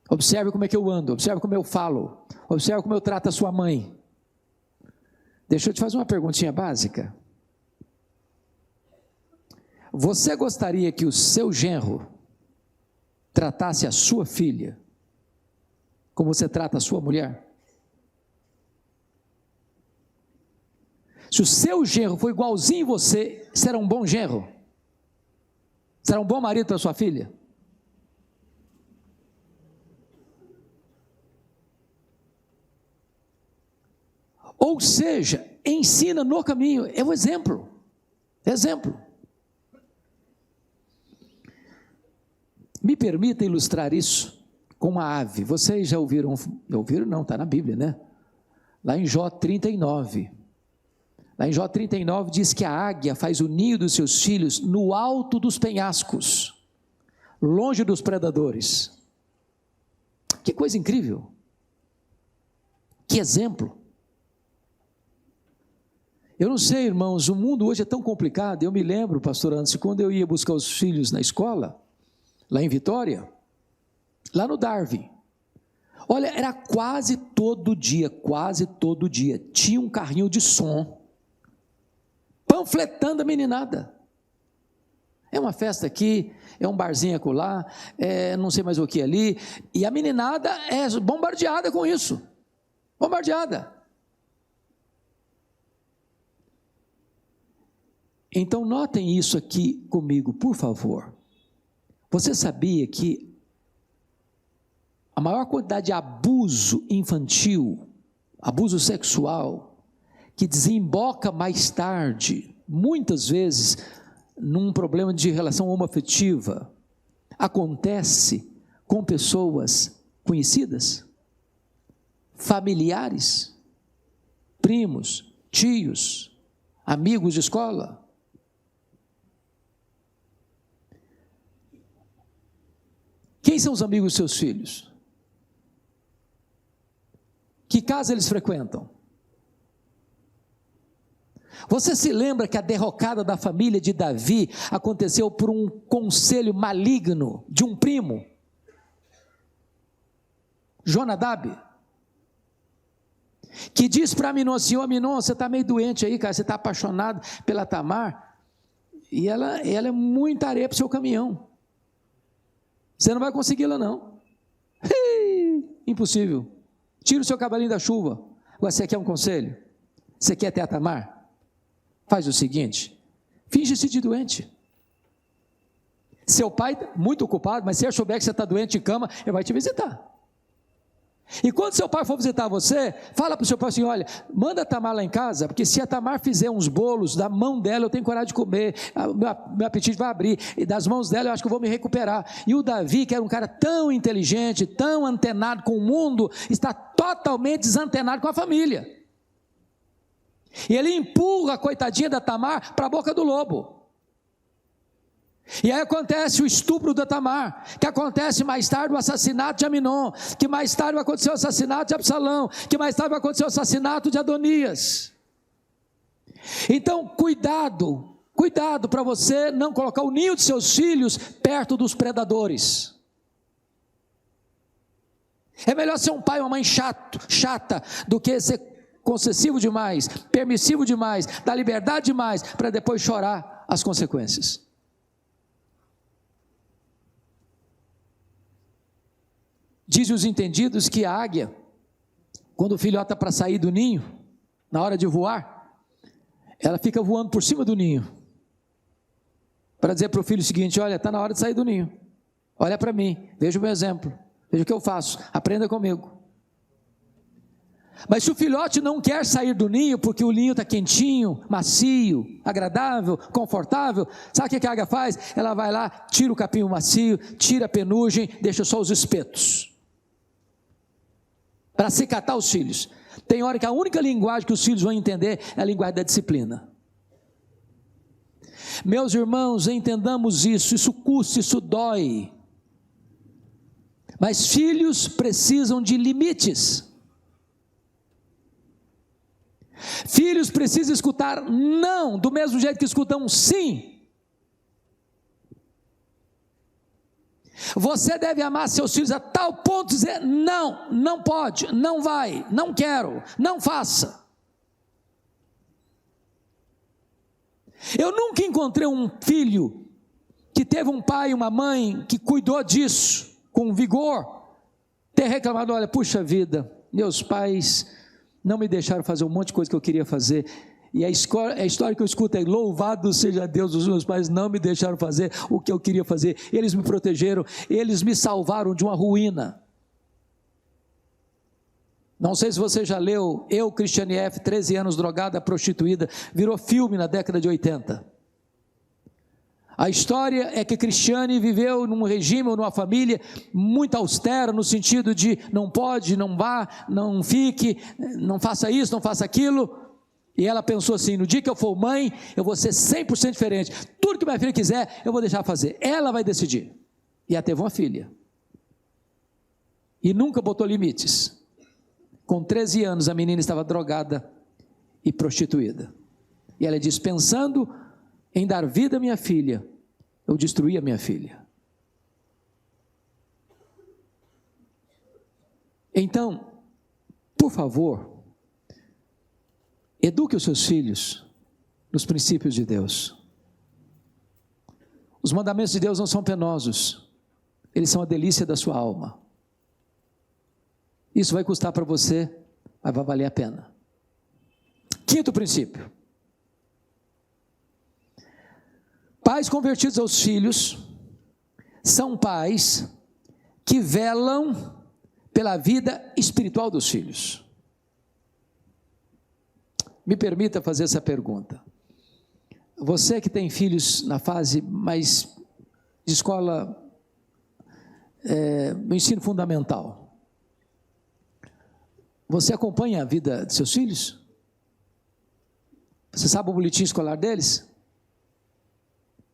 Observe como é que eu ando. Observe como eu falo. Observe como eu trato a sua mãe. Deixa eu te fazer uma perguntinha básica. Você gostaria que o seu genro tratasse a sua filha como você trata a sua mulher? Se o seu genro for igualzinho você, será um bom genro? Será um bom marido para sua filha? Ou seja, ensina no caminho, é o exemplo. Exemplo. Me permita ilustrar isso com uma ave. Vocês já ouviram? Ouviram? Não, está na Bíblia, né? Lá em Jó 39. Lá em Jó 39 diz que a águia faz o ninho dos seus filhos no alto dos penhascos, longe dos predadores. Que coisa incrível. Que exemplo. Eu não sei, irmãos, o mundo hoje é tão complicado. Eu me lembro, pastor Anderson, quando eu ia buscar os filhos na escola, lá em Vitória, lá no Darwin. Olha, era quase todo dia, tinha um carrinho de som, panfletando a meninada. É uma festa aqui, é um barzinho acolá, não sei mais o que ali, e a meninada é bombardeada com isso, bombardeada. Então notem isso aqui comigo, por favor. Você sabia que a maior quantidade de abuso infantil, abuso sexual, que desemboca mais tarde, muitas vezes, num problema de relação homoafetiva, acontece com pessoas conhecidas, familiares, primos, tios, amigos de escola? Quem são os amigos dos seus filhos? Que casa eles frequentam? Você se lembra que a derrocada da família de Davi aconteceu por um conselho maligno de um primo? Jonadab, que diz para Aminon assim: ô Aminon, você está meio doente aí, cara, você está apaixonado pela Tamar, e ela é muita areia para o seu caminhão. Você não vai consegui-la não. Impossível. Tira o seu cavalinho da chuva. Agora, você quer um conselho? Você quer ter a Tamar? Faz o seguinte: finge-se de doente. Seu pai, muito ocupado, mas se ele souber que você está doente em cama, ele vai te visitar. E quando seu pai for visitar você, fala para o seu pai assim: olha, manda a Tamar lá em casa, porque se a Tamar fizer uns bolos da mão dela, eu tenho coragem de comer, meu apetite vai abrir, e das mãos dela eu acho que eu vou me recuperar. E o Davi, que era um cara tão inteligente, tão antenado com o mundo, está totalmente desantenado com a família. E ele empurra a coitadinha da Tamar para a boca do lobo. E aí acontece o estupro da Tamar, que acontece mais tarde o assassinato de Aminon, que mais tarde vai acontecer o assassinato de Absalão, que mais tarde vai acontecer o assassinato de Adonias. Então cuidado para você não colocar o ninho de seus filhos perto dos predadores. É melhor ser um pai ou uma mãe chata do que ser concessivo demais, permissivo demais, dá liberdade demais, para depois chorar as consequências. Dizem os entendidos que a águia, quando o filhote está para sair do ninho, na hora de voar, ela fica voando por cima do ninho, para dizer para o filho o seguinte: olha, está na hora de sair do ninho, olha para mim, veja o meu exemplo, veja o que eu faço, aprenda comigo. Mas se o filhote não quer sair do ninho, porque o ninho está quentinho, macio, agradável, confortável, sabe o que a águia faz? Ela vai lá, tira o capinho macio, tira a penugem, deixa só os espetos, para acicatar os filhos. Tem hora que a única linguagem que os filhos vão entender é a linguagem da disciplina. Meus irmãos, entendamos isso custa, isso dói. Mas filhos precisam de limites. Filhos precisam escutar não, do mesmo jeito que escutam sim. Você deve amar seus filhos a tal ponto de dizer não, não pode, não vai, não quero, não faça. Eu nunca encontrei um filho que teve um pai e uma mãe que cuidou disso com vigor, ter reclamado: olha, puxa vida, meus pais não me deixaram fazer um monte de coisa que eu queria fazer, e a história que eu escuto é: louvado seja Deus, os meus pais não me deixaram fazer o que eu queria fazer, eles me protegeram, eles me salvaram de uma ruína. Não sei se você já leu Eu, Cristiane F., 13 anos, drogada, prostituída, virou filme na década de 80. A história é que Cristiane viveu num regime ou numa família muito austera, no sentido de não pode, não vá, não fique, não faça isso, não faça aquilo. E ela pensou assim: no dia que eu for mãe, eu vou ser 100% diferente. Tudo que minha filha quiser, eu vou deixar fazer. Ela vai decidir. E ela teve uma filha. E nunca botou limites. Com 13 anos, a menina estava drogada e prostituída. E ela disse: pensando em dar vida à minha filha, eu destruí a minha filha. Então, por favor, eduque os seus filhos nos princípios de Deus. Os mandamentos de Deus não são penosos, eles são a delícia da sua alma. Isso vai custar para você, mas vai valer a pena. Quinto princípio: pais convertidos aos filhos são pais que velam pela vida espiritual dos filhos. Me permita fazer essa pergunta. Você que tem filhos na fase mais de escola, no ensino fundamental, você acompanha a vida de seus filhos? Você sabe o boletim escolar deles?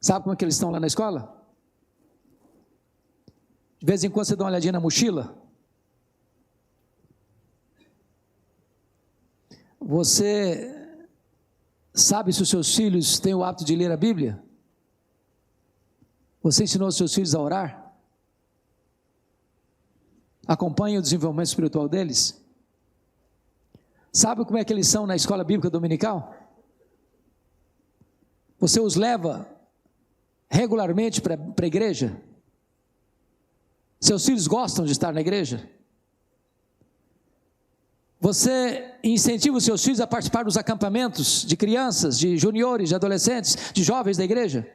Sabe como é que eles estão lá na escola? De vez em quando você dá uma olhadinha na mochila? Você sabe se os seus filhos têm o hábito de ler a Bíblia? Você ensinou os seus filhos a orar? Acompanha o desenvolvimento espiritual deles? Sabe como é que eles são na escola bíblica dominical? Você os leva regularmente para a igreja? Seus filhos gostam de estar na igreja? Você incentiva os seus filhos a participar dos acampamentos de crianças, de juniores, de adolescentes, de jovens da igreja?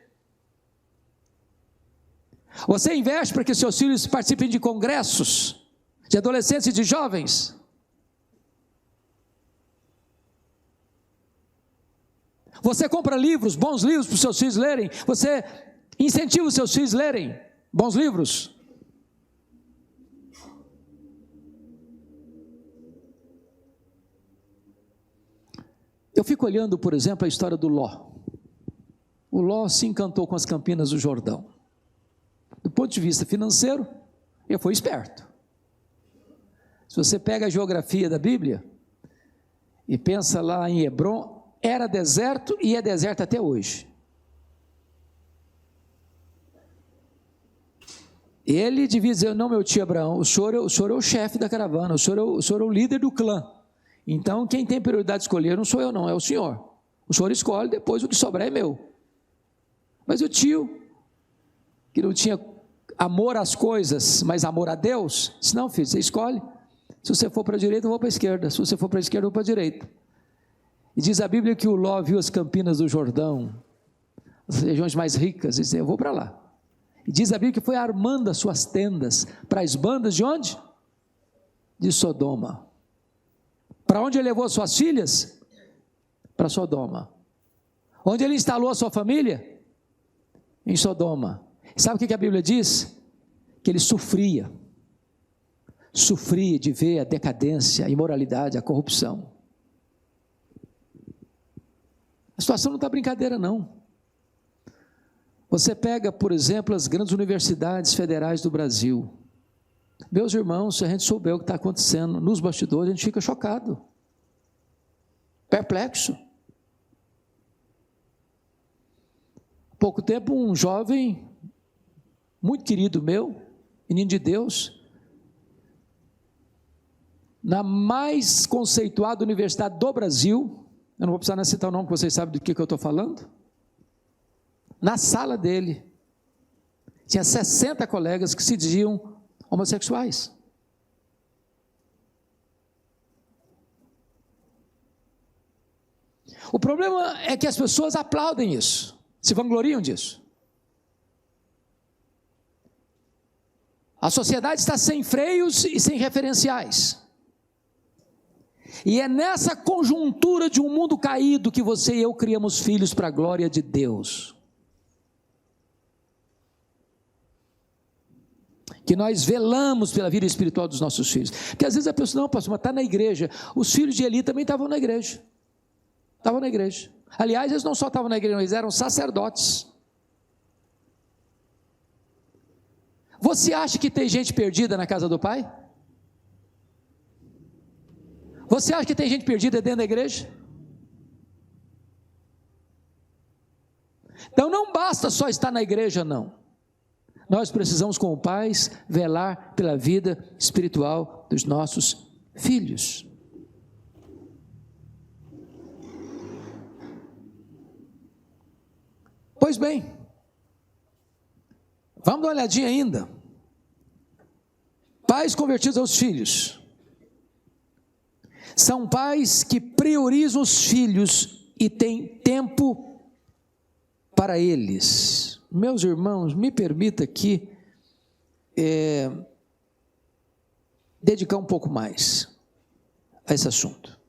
Você investe para que seus filhos participem de congressos de adolescentes e de jovens? Você compra livros, bons livros para os seus filhos lerem? Você incentiva os seus filhos a lerem bons livros? Eu fico olhando, por exemplo, a história do Ló. O Ló se encantou com as campinas do Jordão. Do ponto de vista financeiro, ele foi esperto. Se você pega a geografia da Bíblia e pensa lá em Hebrom, era deserto e é deserto até hoje. Ele devia dizer: não, meu tio Abraão, o senhor é o chefe da caravana, o senhor é o líder do clã. Então, quem tem prioridade de escolher não sou eu não, é o Senhor. O Senhor escolhe, depois o que sobrar é meu. Mas o tio, que não tinha amor às coisas, mas amor a Deus, disse, não filho, você escolhe. Se você for para a direita, eu vou para a esquerda. Se você for para a esquerda, eu vou para a direita. E diz a Bíblia que o Ló viu as campinas do Jordão, as regiões mais ricas, e disse, eu vou para lá. E diz a Bíblia que foi armando as suas tendas para as bandas de onde? De Sodoma. Para onde ele levou as suas filhas? Para Sodoma. Onde ele instalou a sua família? Em Sodoma. Sabe o que a Bíblia diz? Que ele sofria de ver a decadência, a imoralidade, a corrupção. A situação não está brincadeira não. Você pega, por exemplo, as grandes universidades federais do Brasil. Meus irmãos, se a gente souber o que está acontecendo nos bastidores, a gente fica chocado, perplexo. Há pouco tempo, um jovem, muito querido meu, menino de Deus, na mais conceituada universidade do Brasil, eu não vou precisar citar o nome, porque vocês sabem do que eu estou falando, na sala dele, tinha 60 colegas que se diziam homossexuais. O problema é que as pessoas aplaudem isso, se vangloriam disso. A sociedade está sem freios e sem referenciais. E é nessa conjuntura de um mundo caído que você e eu criamos filhos para a glória de Deus. Que nós velamos pela vida espiritual dos nossos filhos. Porque às vezes a pessoa, não pastor, mas está na igreja. Os filhos de Eli também estavam na igreja. Estavam na igreja. Aliás, eles não só estavam na igreja, eles eram sacerdotes. Você acha que tem gente perdida na casa do Pai? Você acha que tem gente perdida dentro da igreja? Então não basta só estar na igreja, não. Nós precisamos, como pais, velar pela vida espiritual dos nossos filhos. Pois bem, vamos dar uma olhadinha ainda. Pais convertidos aos filhos. São pais que priorizam os filhos e têm tempo para eles. Meus irmãos, me permita aqui dedicar um pouco mais a esse assunto.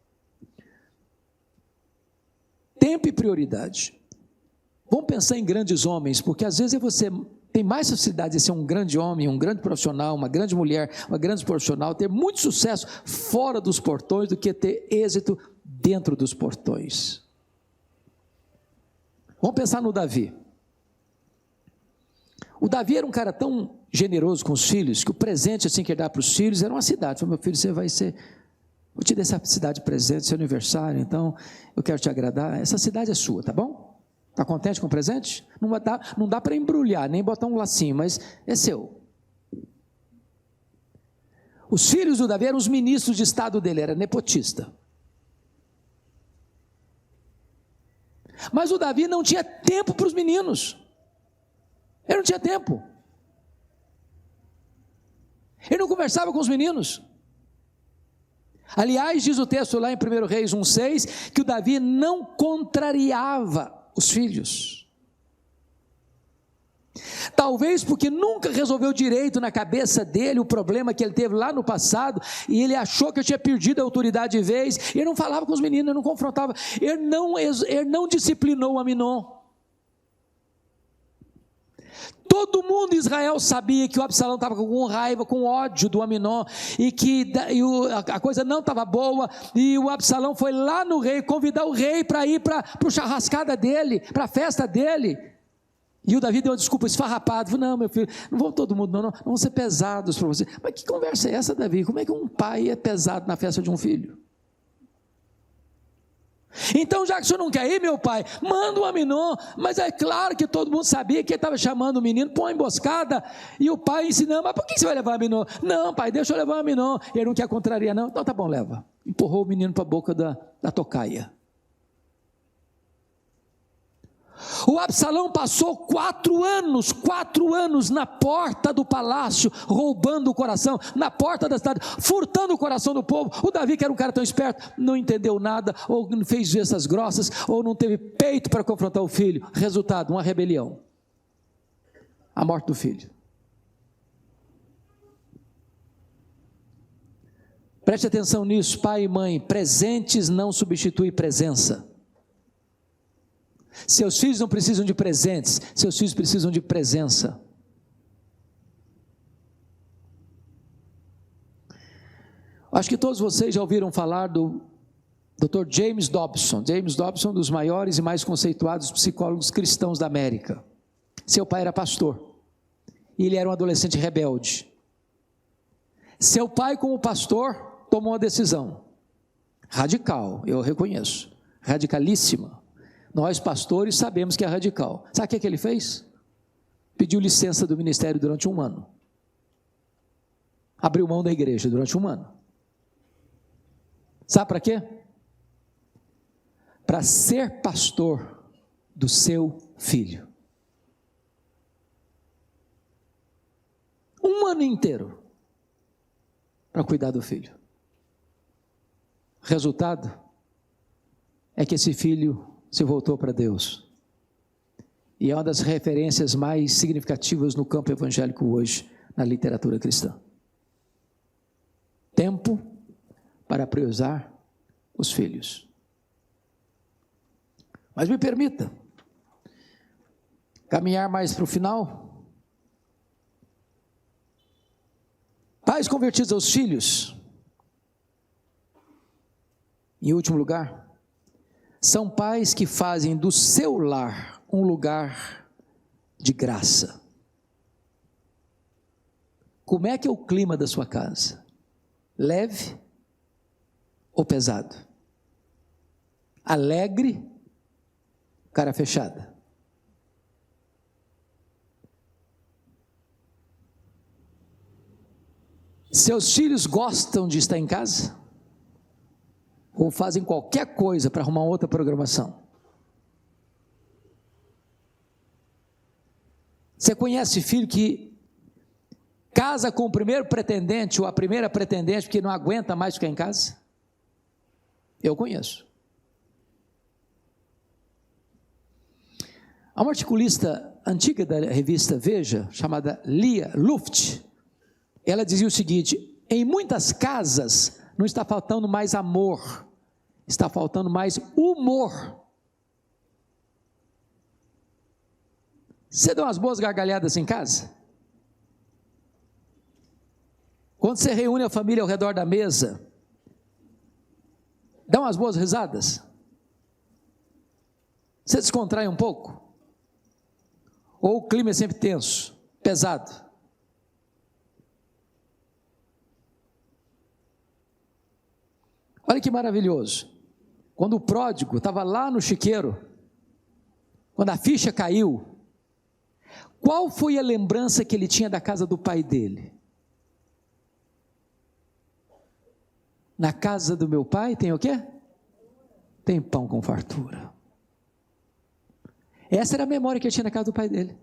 Tempo e prioridade. Vamos pensar em grandes homens, porque às vezes você tem mais facilidade de ser um grande homem, um grande profissional, uma grande mulher, uma grande profissional, ter muito sucesso fora dos portões do que ter êxito dentro dos portões. Vamos pensar no Davi. O Davi era um cara tão generoso com os filhos, que o presente assim que ele dá para os filhos era uma cidade. Falei, meu filho, você vai ser, vou te dar essa cidade de presente, seu aniversário, então eu quero te agradar, essa cidade é sua, tá bom? Está contente com o presente? Não dá para embrulhar, nem botar um lacinho, mas é seu. Os filhos do Davi eram os ministros de estado dele, era nepotista. Mas o Davi não tinha tempo para os meninos. Ele não tinha tempo. Ele não conversava com os meninos. Aliás, diz o texto lá em 1 Reis 1,6, que o Davi não contrariava os filhos. Talvez porque nunca resolveu direito na cabeça dele o problema que ele teve lá no passado, e ele achou que eu tinha perdido a autoridade de vez, e ele não falava com os meninos, ele não confrontava, ele não disciplinou o Aminon. Todo mundo em Israel sabia que o Absalão estava com raiva, com ódio do Aminon, e que a coisa não estava boa, e o Absalão foi lá no rei, convidar o rei para ir para a churrascada dele, para a festa dele, e o Davi deu uma desculpa esfarrapada, falou, não meu filho, não vão todo mundo não vão ser pesados para você. Mas que conversa é essa, Davi? Como é que um pai é pesado na festa de um filho? Então, já que o senhor não quer ir, meu pai, manda o Aminon. Mas é claro que todo mundo sabia que ele estava chamando o menino para uma emboscada, e o pai ensinando, mas por que você vai levar o Aminon? Não, pai, deixa eu levar o Aminon. Ele não quer contrariar, não. Então tá bom, leva. empurrou o menino para a boca da tocaia. O Absalão passou 4 anos na porta do palácio, roubando o coração, na porta da cidade, furtando o coração do povo. O Davi, que era um cara tão esperto, não entendeu nada, ou não fez vistas grossas, ou não teve peito para confrontar o filho. Resultado, uma rebelião. A morte do filho. Preste atenção nisso, pai e mãe. Presentes não substituem presença. Seus filhos não precisam de presentes, seus filhos precisam de presença. Acho que todos vocês já ouviram falar do Dr. James Dobson. James Dobson, um dos maiores e mais conceituados psicólogos cristãos da América. Seu pai era pastor, e ele era um adolescente rebelde. Seu pai, como pastor, tomou uma decisão radical, eu reconheço, radicalíssima. Nós, pastores, sabemos que é radical. Sabe o que ele fez? Pediu licença do ministério durante 1 ano. Abriu mão da igreja durante 1 ano. Sabe para quê? Para ser pastor do seu filho. 1 ano inteiro para cuidar do filho. Resultado é que esse filho se voltou para Deus. E é uma das referências mais significativas no campo evangélico hoje, na literatura cristã. Tempo para priorizar os filhos. Mas me permita caminhar mais para o final. Pais convertidos aos filhos. Em último lugar, são pais que fazem do seu lar um lugar de graça. Como é que é o clima da sua casa? Leve ou pesado? Alegre, cara fechada? Seus filhos gostam de estar em casa? Ou fazem qualquer coisa para arrumar outra programação? Você conhece filho que casa com o primeiro pretendente ou a primeira pretendente porque não aguenta mais ficar em casa? Eu conheço. Há uma articulista antiga da revista Veja, chamada Lia Luft, ela dizia o seguinte: em muitas casas não está faltando mais amor, está faltando mais humor. Você dá umas boas gargalhadas em casa? Quando você reúne a família ao redor da mesa, dá umas boas risadas? Você descontrai um pouco? Ou o clima é sempre tenso, pesado? Olha que maravilhoso. Quando o pródigo estava lá no chiqueiro, quando a ficha caiu, qual foi a lembrança que ele tinha da casa do pai dele? Na casa do meu pai tem o quê? Tem pão com fartura. Essa era a memória que ele tinha na casa do pai dele.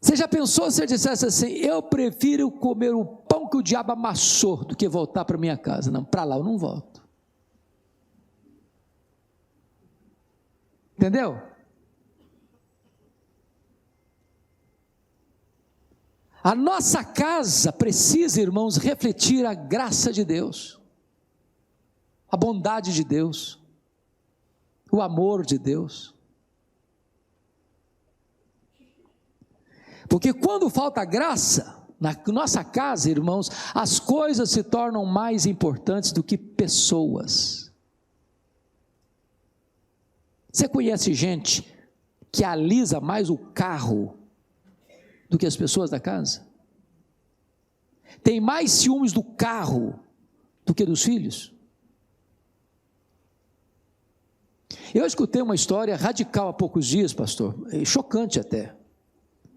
Você já pensou se ele dissesse assim: eu prefiro comer o pão que o diabo amassou do que voltar para minha casa? Não, para lá eu não volto. Entendeu? A nossa casa precisa, irmãos, refletir a graça de Deus, a bondade de Deus, o amor de Deus. Porque quando falta graça na nossa casa, irmãos, as coisas se tornam mais importantes do que pessoas. Você conhece gente que alisa mais o carro do que as pessoas da casa? Tem mais ciúmes do carro do que dos filhos? Eu escutei uma história radical há poucos dias, pastor, chocante até,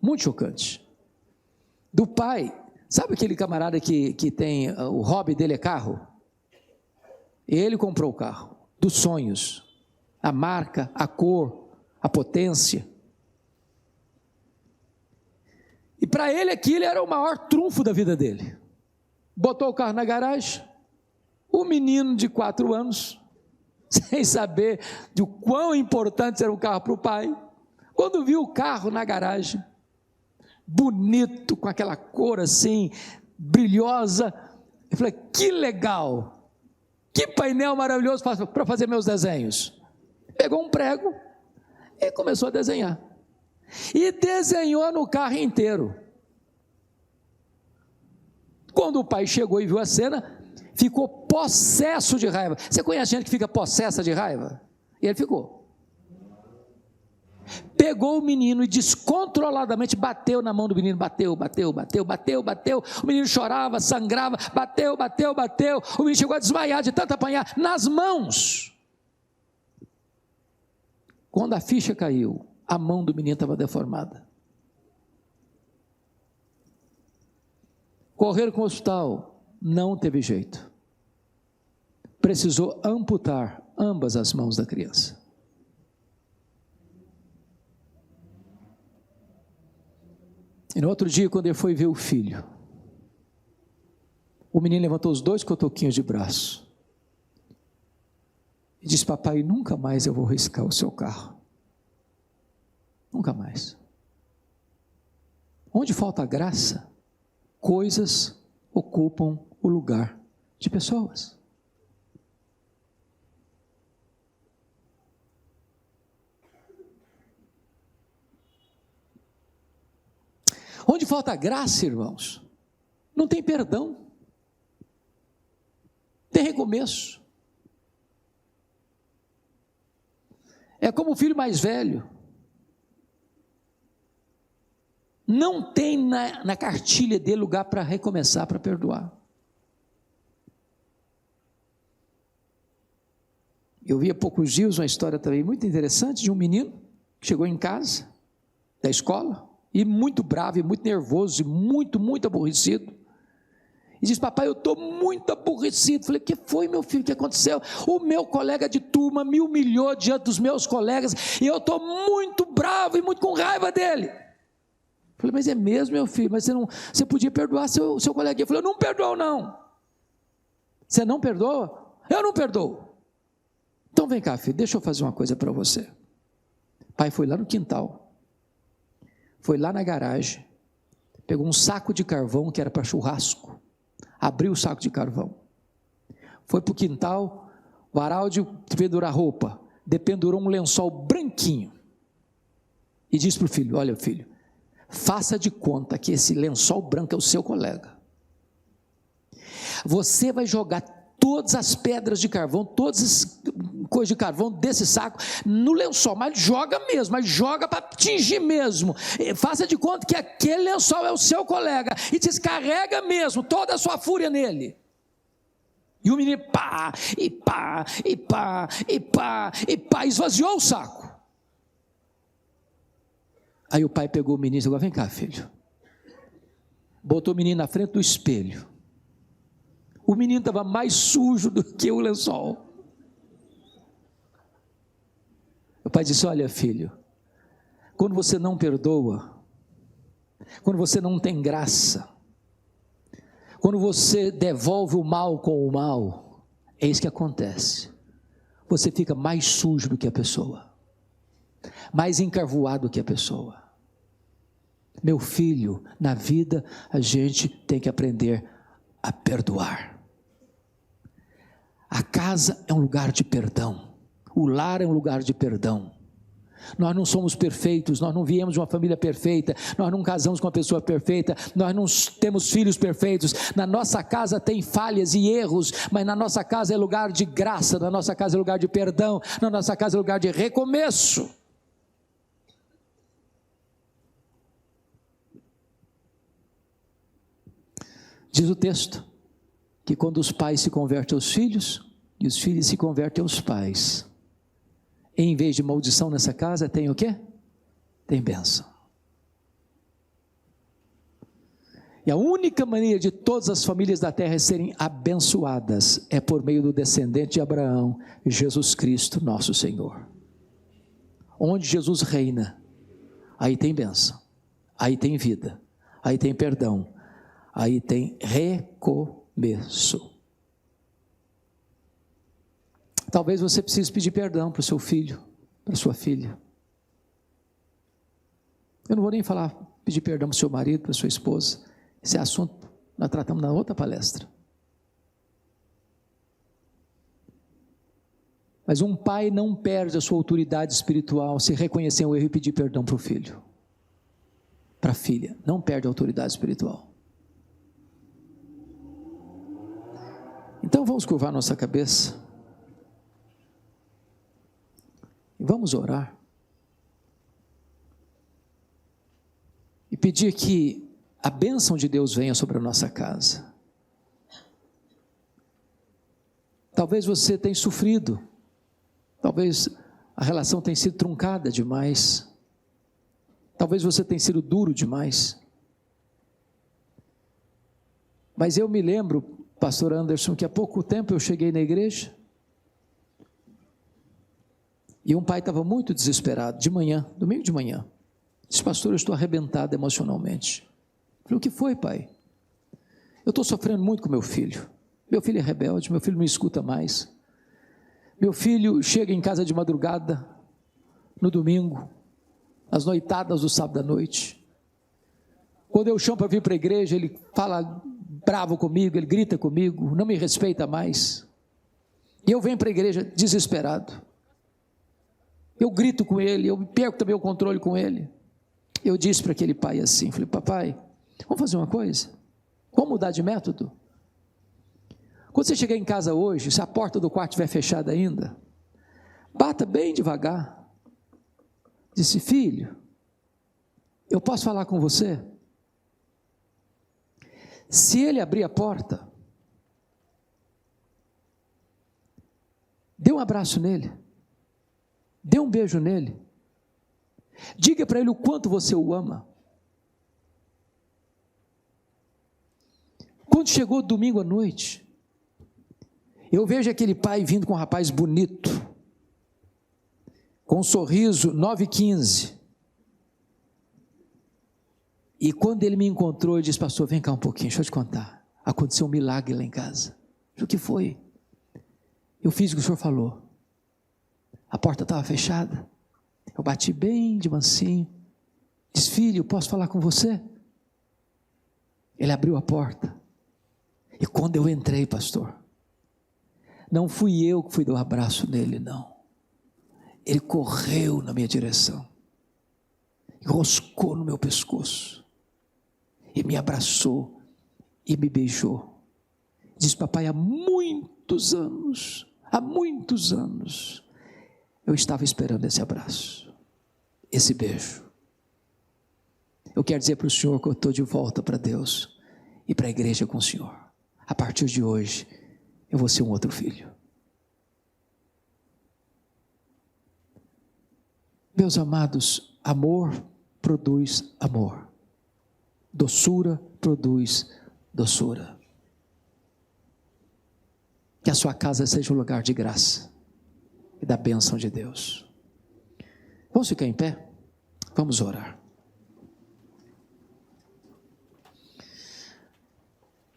muito chocante, do pai Sabe aquele camarada que tem, o hobby dele é carro? Ele comprou o carro dos sonhos, a marca, a cor, a potência. E para ele aquilo era o maior trunfo da vida dele. Botou o carro na garagem, o menino de 4 anos, sem saber de quão importante era o carro para o pai, quando viu o carro na garagem, bonito, com aquela cor assim, brilhosa, eu falei, que legal, que painel maravilhoso para fazer meus desenhos. Pegou um prego e começou a desenhar, e desenhou no carro inteiro. Quando o pai chegou e viu a cena, ficou possesso de raiva. Você conhece gente que fica possessa de raiva? E ele ficou. Pegou o menino e descontroladamente bateu na mão do menino, bateu. O menino chorava, sangrava, bateu. O menino chegou a desmaiar de tanto apanhar nas mãos. Quando a ficha caiu, a mão do menino estava deformada. Correram com o hospital, não teve jeito. Precisou amputar ambas as mãos da criança. E no outro dia, quando ele foi ver o filho, o menino levantou os 2 cotoquinhos de braço e disse, papai, nunca mais eu vou riscar o seu carro. Nunca mais. Onde falta graça, coisas ocupam o lugar de pessoas. Onde falta graça, irmãos, não tem perdão, tem recomeço. É como o filho mais velho, não tem na cartilha dele lugar para recomeçar, para perdoar. Eu vi há poucos dias uma história também muito interessante de um menino que chegou em casa, da escola, e muito bravo, e muito nervoso, e muito aborrecido, e diz, papai, eu estou muito aborrecido. Falei, o que foi, meu filho, o que aconteceu? O meu colega de turma me humilhou diante dos meus colegas, e eu estou muito bravo, e muito com raiva dele. Falei, mas é mesmo, meu filho, mas você podia perdoar seu coleguinha. Eu falei, eu não perdoo não. Você não perdoa? Eu não perdoo. Então vem cá, filho, deixa eu fazer uma coisa para você. Pai foi lá no quintal, foi lá na garagem, pegou um saco de carvão que era para churrasco, abriu o saco de carvão, foi para o quintal, varal de pendurar roupa, dependurou um lençol branquinho, e disse para o filho, olha filho, faça de conta que esse lençol branco é o seu colega, você vai jogar todas as pedras de carvão, todas as coisas de carvão desse saco no lençol, mas joga mesmo, mas joga para atingir mesmo, faça de conta que aquele lençol é o seu colega, e descarrega mesmo toda a sua fúria nele. E o menino esvaziou o saco. Aí o pai pegou o menino e disse, agora vem cá filho, botou o menino na frente do espelho. O menino estava mais sujo do que o lençol. O pai disse, olha filho, quando você não perdoa, quando você não tem graça, quando você devolve o mal com o mal, é isso que acontece. Você fica mais sujo do que a pessoa, mais encarvoado do que a pessoa. Meu filho, na vida a gente tem que aprender a perdoar. A casa é um lugar de perdão, o lar é um lugar de perdão. Nós não somos perfeitos, nós não viemos de uma família perfeita, nós não casamos com uma pessoa perfeita, nós não temos filhos perfeitos, na nossa casa tem falhas e erros, mas na nossa casa é lugar de graça, na nossa casa é lugar de perdão, na nossa casa é lugar de recomeço. Diz o texto, que quando os pais se convertem aos filhos, e os filhos se convertem aos pais, em vez de maldição nessa casa, tem o quê? Tem bênção. E a única maneira de todas as famílias da terra serem abençoadas é por meio do descendente de Abraão, Jesus Cristo, nosso Senhor. Onde Jesus reina, aí tem bênção, aí tem vida, aí tem perdão, aí tem recomeço. Talvez você precise pedir perdão para o seu filho, para a sua filha. Eu não vou nem falar, pedir perdão para o seu marido, para a sua esposa. Esse assunto nós tratamos na outra palestra. Mas um pai não perde a sua autoridade espiritual se reconhecer o erro e pedir perdão para o filho, para a filha. Não perde a autoridade espiritual. Então vamos curvar nossa cabeça e vamos orar e pedir que a bênção de Deus venha sobre a nossa casa. Talvez você tenha sofrido, talvez a relação tenha sido truncada demais, talvez você tenha sido duro demais. Mas eu me lembro, pastor Anderson, que há pouco tempo eu cheguei na igreja e um pai estava muito desesperado, de manhã, domingo de manhã. Disse: pastor, eu estou arrebentado emocionalmente. Eu falei: o que foi, pai? Eu estou sofrendo muito com meu filho. Meu filho é rebelde, meu filho não me escuta mais. Meu filho chega em casa de madrugada, no domingo, nas noitadas do sábado à noite. Quando eu chamo para vir para a igreja, ele fala bravo comigo, ele grita comigo, não me respeita mais. E eu venho para a igreja desesperado. Eu grito com ele, eu perco também o controle com ele. Eu disse para aquele pai assim, falei: papai, vamos fazer uma coisa? Vamos mudar de método? Quando você chegar em casa hoje, se a porta do quarto estiver fechada ainda, bata bem devagar. Disse: filho, eu posso falar com você? Se ele abrir a porta, dê um abraço nele, dê um beijo nele, diga para ele o quanto você o ama. Quando chegou domingo à noite, eu vejo aquele pai vindo com um rapaz bonito, com um sorriso 9h15, e quando ele me encontrou, ele disse: pastor, vem cá um pouquinho, deixa eu te contar, aconteceu um milagre lá em casa. O que foi? Eu fiz o que o senhor falou, a porta estava fechada, eu bati bem de mansinho, disse: filho, posso falar com você? Ele abriu a porta, e quando eu entrei, pastor, não fui eu que fui dar um abraço nele, não. Ele correu na minha direção, enroscou no meu pescoço, e me abraçou, e me beijou. Diz: papai, há muitos anos, eu estava esperando esse abraço, esse beijo. Eu quero dizer para o senhor que eu estou de volta para Deus, e para a igreja com o senhor. A partir de hoje, eu vou ser um outro filho. Meus amados, amor produz amor. Doçura produz doçura. Que a sua casa seja um lugar de graça e da bênção de Deus. Vamos ficar em pé? Vamos orar.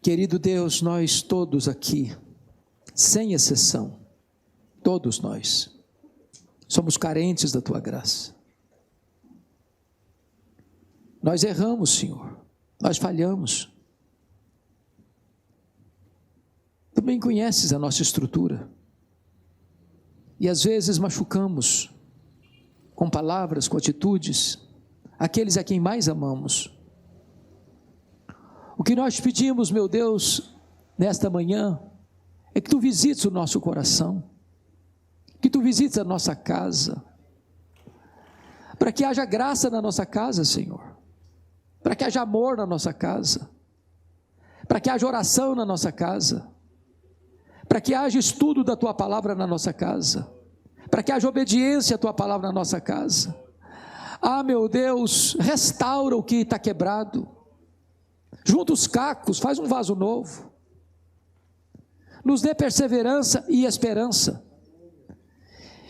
Querido Deus, nós todos aqui, sem exceção, todos nós, somos carentes da Tua graça. Nós erramos, Senhor, nós falhamos. Tu bem conheces a nossa estrutura, e às vezes machucamos, com palavras, com atitudes, aqueles a quem mais amamos. O que nós pedimos, meu Deus, nesta manhã, é que Tu visites o nosso coração, que Tu visites a nossa casa, para que haja graça na nossa casa, Senhor, para que haja amor na nossa casa, para que haja oração na nossa casa, para que haja estudo da Tua palavra na nossa casa, para que haja obediência à Tua palavra na nossa casa. Ah, meu Deus, restaura o que está quebrado, junta os cacos, faz um vaso novo. Nos dê perseverança e esperança.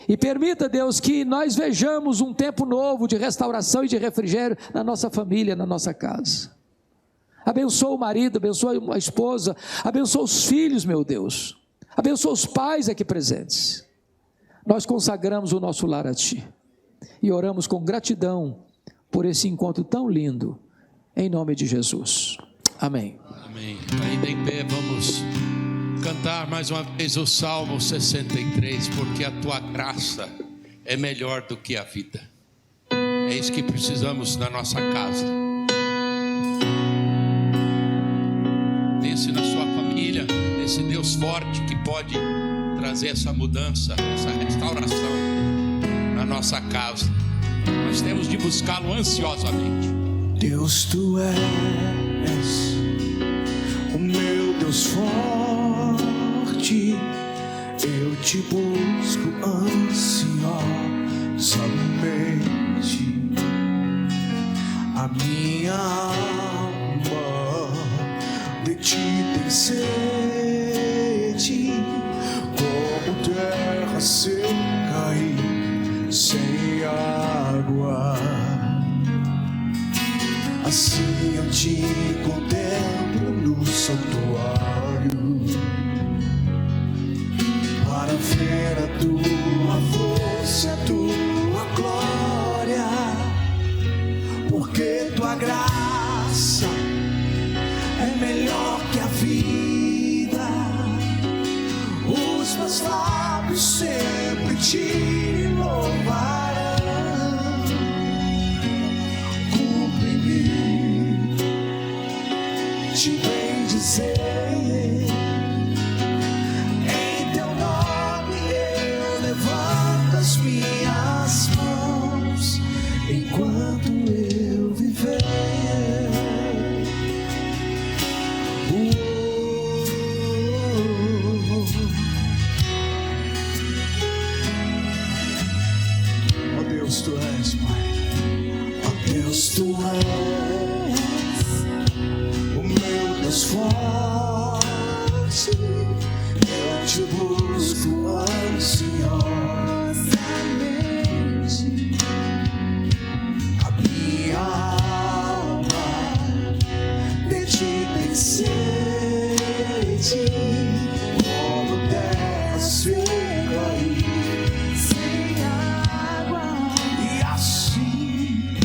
E permita, Deus, que nós vejamos um tempo novo de restauração e de refrigério na nossa família, na nossa casa. Abençoa o marido, abençoa a esposa, abençoa os filhos, meu Deus. Abençoa os pais aqui presentes. Nós consagramos o nosso lar a Ti e oramos com gratidão por esse encontro tão lindo, em nome de Jesus. Amém. Amém. Ainda em pé, vamos cantar mais uma vez o Salmo 63, porque a Tua graça é melhor do que a vida. É isso que precisamos na nossa casa. Pense na sua família, nesse Deus forte que pode trazer essa mudança, essa restauração na nossa casa. Nós temos de buscá-lo ansiosamente. Deus, Tu és o meu Deus forte, eu Te busco ansiosamente. A minha alma de Ti tem sede, como terra seca e sem água. Assim eu Te contemplo no santuário, para ver a Tua força, a Tua glória, porque Tua graça é melhor que a vida. Os meus lábios sempre Te louvarão. Cumpre-me Te bendizer. Em Teu nome eu levanto as minhas mãos enquanto eu viver. Oh Deus, Tu és, Pai. Oh Deus, Tu és o meu Deus forte, eu Te busco ansiosamente. A minha alma de Ti tem sede, como terra seca e sem água. E assim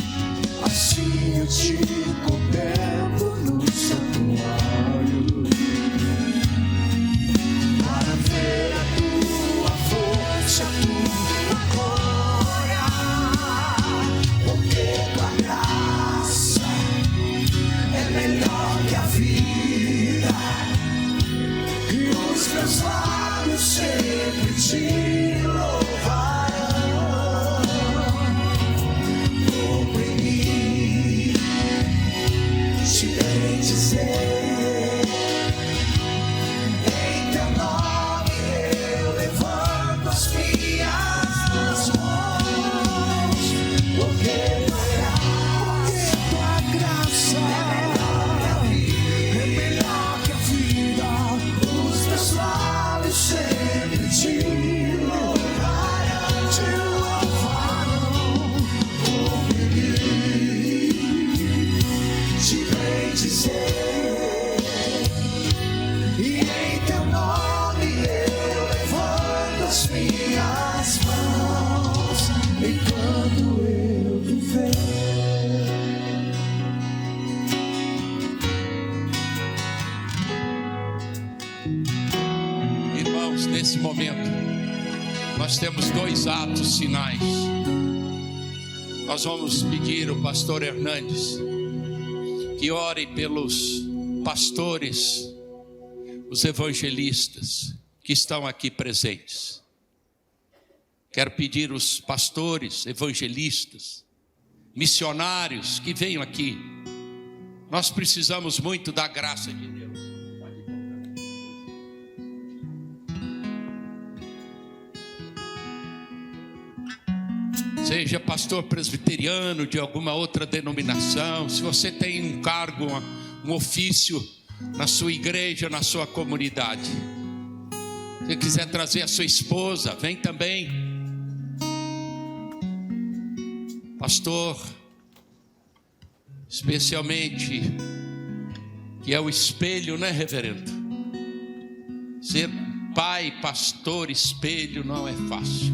eu Te contemplo no santuário, para ver a Tua força, a Tua glória, porque Tua graça é melhor que a vida. E os meus lábios sempre Te louvarão. Cumpre-me Te bendizer. Em Teu nome eu levanto as minhas mãos, porque Tua graça é melhor que a vida. Os meus lábios sempre Te louvarão, Te louvarão. Cumpre-me Te bendizer. E em Teu nome eu levanto as minhas mãos enquanto eu viver. Irmãos, nesse momento, nós temos dois atos finais. Nós vamos pedir ao pastor Hernandes que ore pelos pastores, os evangelistas que estão aqui presentes. Quero pedir os pastores, evangelistas, missionários que venham aqui. Nós precisamos muito da graça de Deus. Seja pastor presbiteriano de alguma outra denominação, se você tem um cargo, um ofício na sua igreja, na sua comunidade. Se você quiser trazer a sua esposa, vem também. Pastor, especialmente, que é o espelho, né, reverendo? Ser pai, pastor, espelho não é fácil.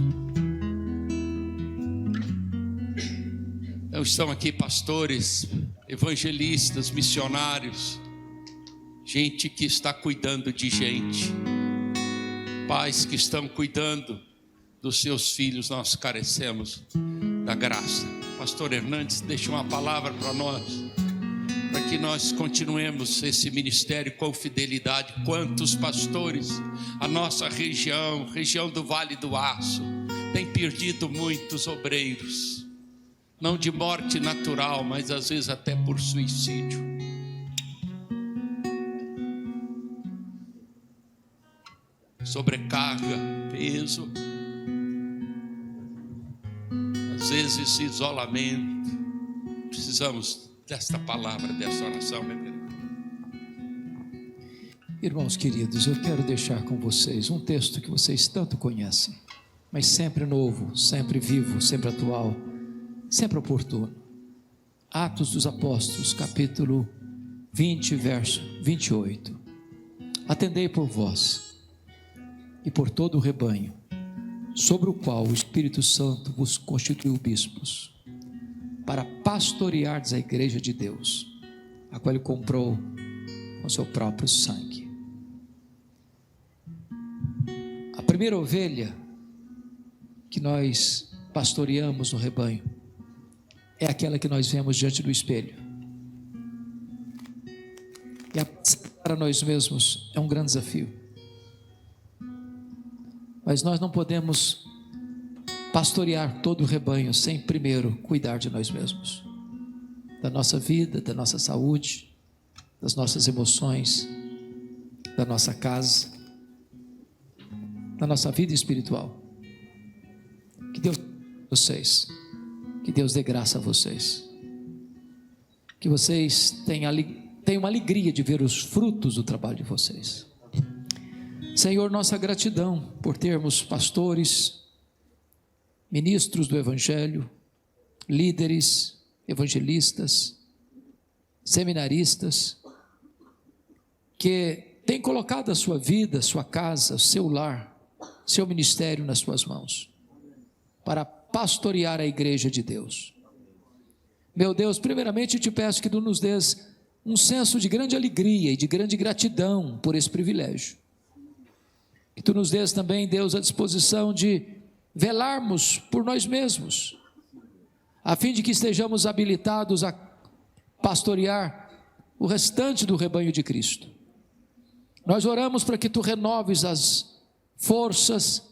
Então estão aqui pastores, evangelistas, missionários, gente que está cuidando de gente, pais que estão cuidando dos seus filhos. Nós carecemos da graça. Pastor Hernandes, deixa uma palavra para nós, para que nós continuemos esse ministério com fidelidade. Quantos pastores, a nossa região do Vale do Aço, tem perdido muitos obreiros, não de morte natural, mas às vezes até por suicídio. Sobrecarga, peso, às vezes isolamento. Precisamos desta palavra, dessa oração, reverendo. Irmãos queridos, eu quero deixar com vocês um texto que vocês tanto conhecem, mas sempre novo, sempre vivo, sempre atual, sempre oportuno. Atos dos Apóstolos, capítulo 20, verso 28. Atendei por vós e por todo o rebanho, sobre o qual o Espírito Santo vos constituiu bispos, para pastoreardes a igreja de Deus, a qual ele comprou com seu próprio sangue. A primeira ovelha que nós pastoreamos no rebanho é aquela que nós vemos diante do espelho. E para nós mesmos é um grande desafio. Mas nós não podemos pastorear todo o rebanho sem primeiro cuidar de nós mesmos, da nossa vida, da nossa saúde, das nossas emoções, da nossa casa, da nossa vida espiritual. Que Deus dê vocês, que Deus dê graça a vocês, que vocês tenham uma alegria de ver os frutos do trabalho de vocês. Senhor, nossa gratidão por termos pastores, ministros do Evangelho, líderes, evangelistas, seminaristas, que têm colocado a sua vida, sua casa, seu lar, seu ministério nas suas mãos, para pastorear a igreja de Deus. Meu Deus, primeiramente te peço que tu nos dês um senso de grande alegria e de grande gratidão por esse privilégio. Que tu nos dês também, Deus, a disposição de velarmos por nós mesmos, a fim de que estejamos habilitados a pastorear o restante do rebanho de Cristo. Nós oramos para que tu renoves as forças,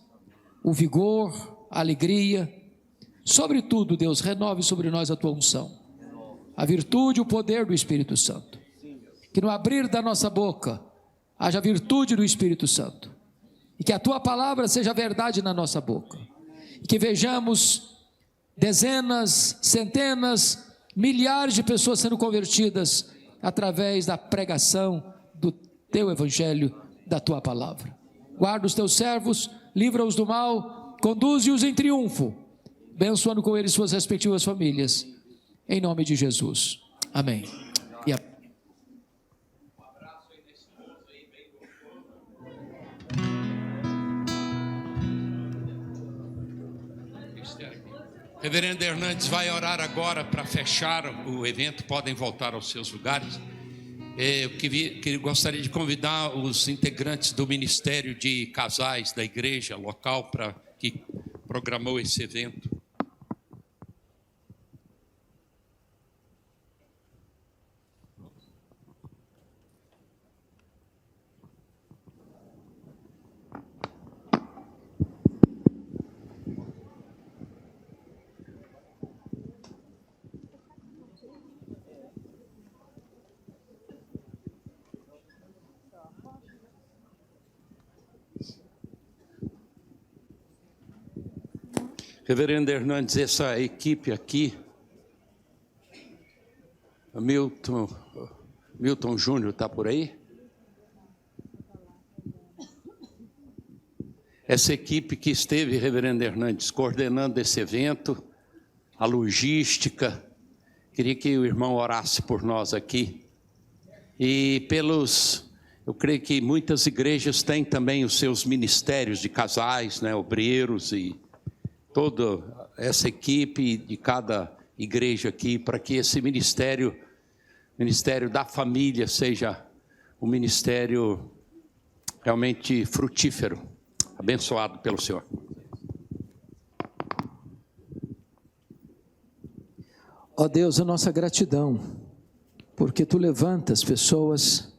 o vigor, a alegria. Sobretudo, Deus, renove sobre nós a tua unção, a virtude e o poder do Espírito Santo. Que no abrir da nossa boca haja virtude do Espírito Santo, e que a tua palavra seja verdade na nossa boca, e que vejamos dezenas, centenas, milhares de pessoas sendo convertidas através da pregação do teu evangelho, da tua palavra. Guarda os teus servos, livra-os do mal, conduze-os em triunfo, abençoando com eles suas respectivas famílias, em nome de Jesus, amém. E amém. Reverendo Hernandes vai orar agora para fechar o evento. Podem voltar aos seus lugares. Eu gostaria de convidar os integrantes do Ministério de Casais da igreja local para que programou esse evento. Reverendo Hernandes, essa equipe aqui, Hamilton, Milton Júnior está por aí? Essa equipe que esteve, reverendo Hernandes, coordenando esse evento, a logística, queria que o irmão orasse por nós aqui. E eu creio que muitas igrejas têm também os seus ministérios de casais, né, obreiros e toda essa equipe de cada igreja aqui, para que esse ministério da família seja um ministério realmente frutífero, abençoado pelo Senhor. Ó Deus, a nossa gratidão, porque Tu levantas pessoas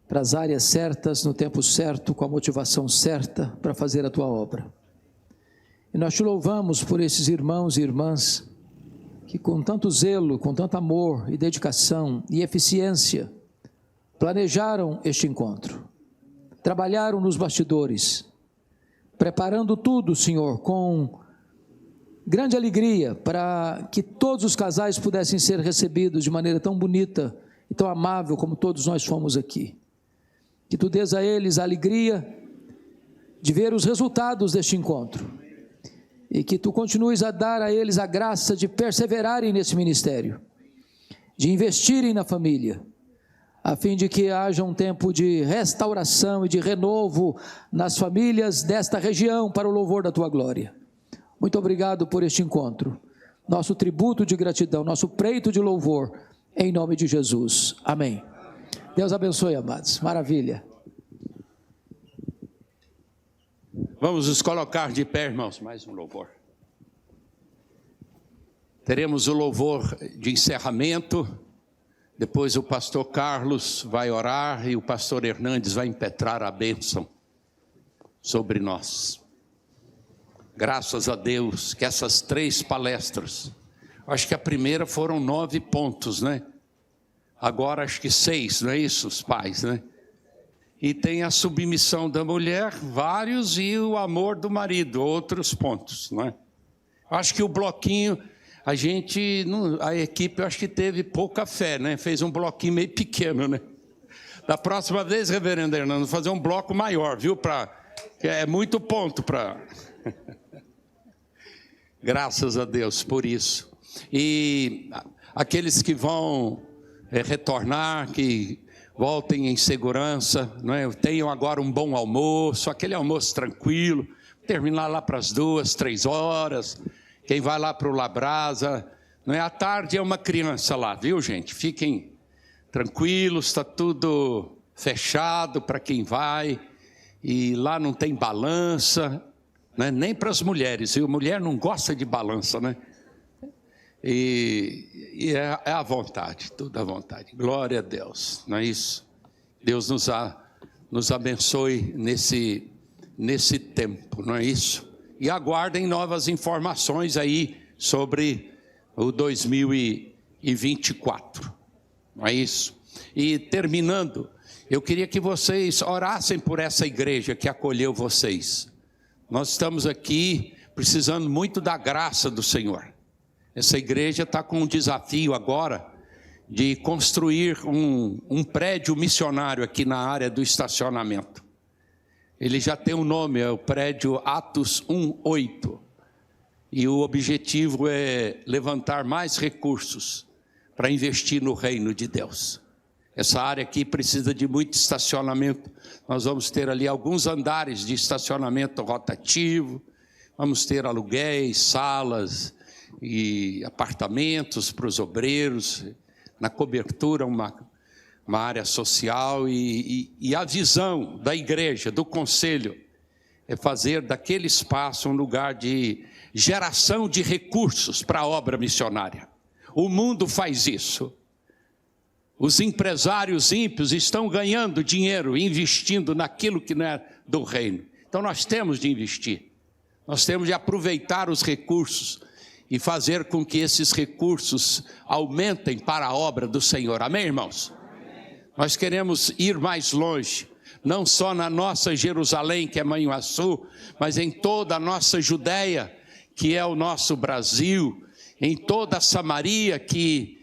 para as áreas certas, no tempo certo, com a motivação certa para fazer a Tua obra. E nós Te louvamos por esses irmãos e irmãs que com tanto zelo, com tanto amor e dedicação e eficiência planejaram este encontro, trabalharam nos bastidores, preparando tudo, Senhor, com grande alegria para que todos os casais pudessem ser recebidos de maneira tão bonita e tão amável como todos nós fomos aqui. Que Tu dês a eles a alegria de ver os resultados deste encontro e que Tu continues a dar a eles a graça de perseverarem nesse ministério, de investirem na família, a fim de que haja um tempo de restauração e de renovo nas famílias desta região para o louvor da Tua glória. Muito obrigado por este encontro, nosso tributo de gratidão, nosso preito de louvor, em nome de Jesus. Amém. Deus abençoe, amados. Maravilha. Vamos nos colocar de pé, irmãos, mais um louvor. Teremos o louvor de encerramento, depois o pastor Carlos vai orar e o pastor Hernandes vai impetrar a bênção sobre nós. Graças a Deus que essas 3 palestras, acho que a primeira foram 9 pontos, né? Agora acho que 6, não é isso, os pais, né? E tem a submissão da mulher, vários, e o amor do marido, outros pontos, não é? Acho que o bloquinho, a equipe, eu acho que teve pouca fé, né? Fez um bloquinho meio pequeno, né? Da próxima vez, reverendo Hernando, fazer um bloco maior, viu? Que é muito ponto para... Graças a Deus por isso. E aqueles que vão retornar, que voltem em segurança, não é? Tenham agora um bom almoço, aquele almoço tranquilo, terminar lá para as 2, 3 horas, quem vai lá para o Labrasa, não é? À tarde é uma criança lá, viu, gente? Fiquem tranquilos, está tudo fechado para quem vai, e lá não tem balança, né? Nem para as mulheres, e a mulher não gosta de balança, né? E é à vontade, tudo à vontade. Glória a Deus, não é isso? Deus nos abençoe nesse tempo, não é isso? E aguardem novas informações aí sobre o 2024, não é isso? E terminando, eu queria que vocês orassem por essa igreja que acolheu vocês. Nós estamos aqui precisando muito da graça do Senhor. Essa igreja está com um desafio agora de construir um prédio missionário aqui na área do estacionamento. Ele já tem um nome, é o prédio Atos 1:8. E o objetivo é levantar mais recursos para investir no reino de Deus. Essa área aqui precisa de muito estacionamento. Nós vamos ter ali alguns andares de estacionamento rotativo, vamos ter aluguéis, salas e apartamentos para os obreiros, na cobertura uma área social, e a visão da igreja, do conselho, é fazer daquele espaço um lugar de geração de recursos para a obra missionária. O mundo faz isso. Os empresários ímpios estão ganhando dinheiro, investindo naquilo que não é do reino. Então nós temos de investir, nós temos de aproveitar os recursos e fazer com que esses recursos aumentem para a obra do Senhor. Amém, irmãos? Amém. Nós queremos ir mais longe, não só na nossa Jerusalém, que é Manhuaçu, mas em toda a nossa Judéia, que é o nosso Brasil, em toda a Samaria, que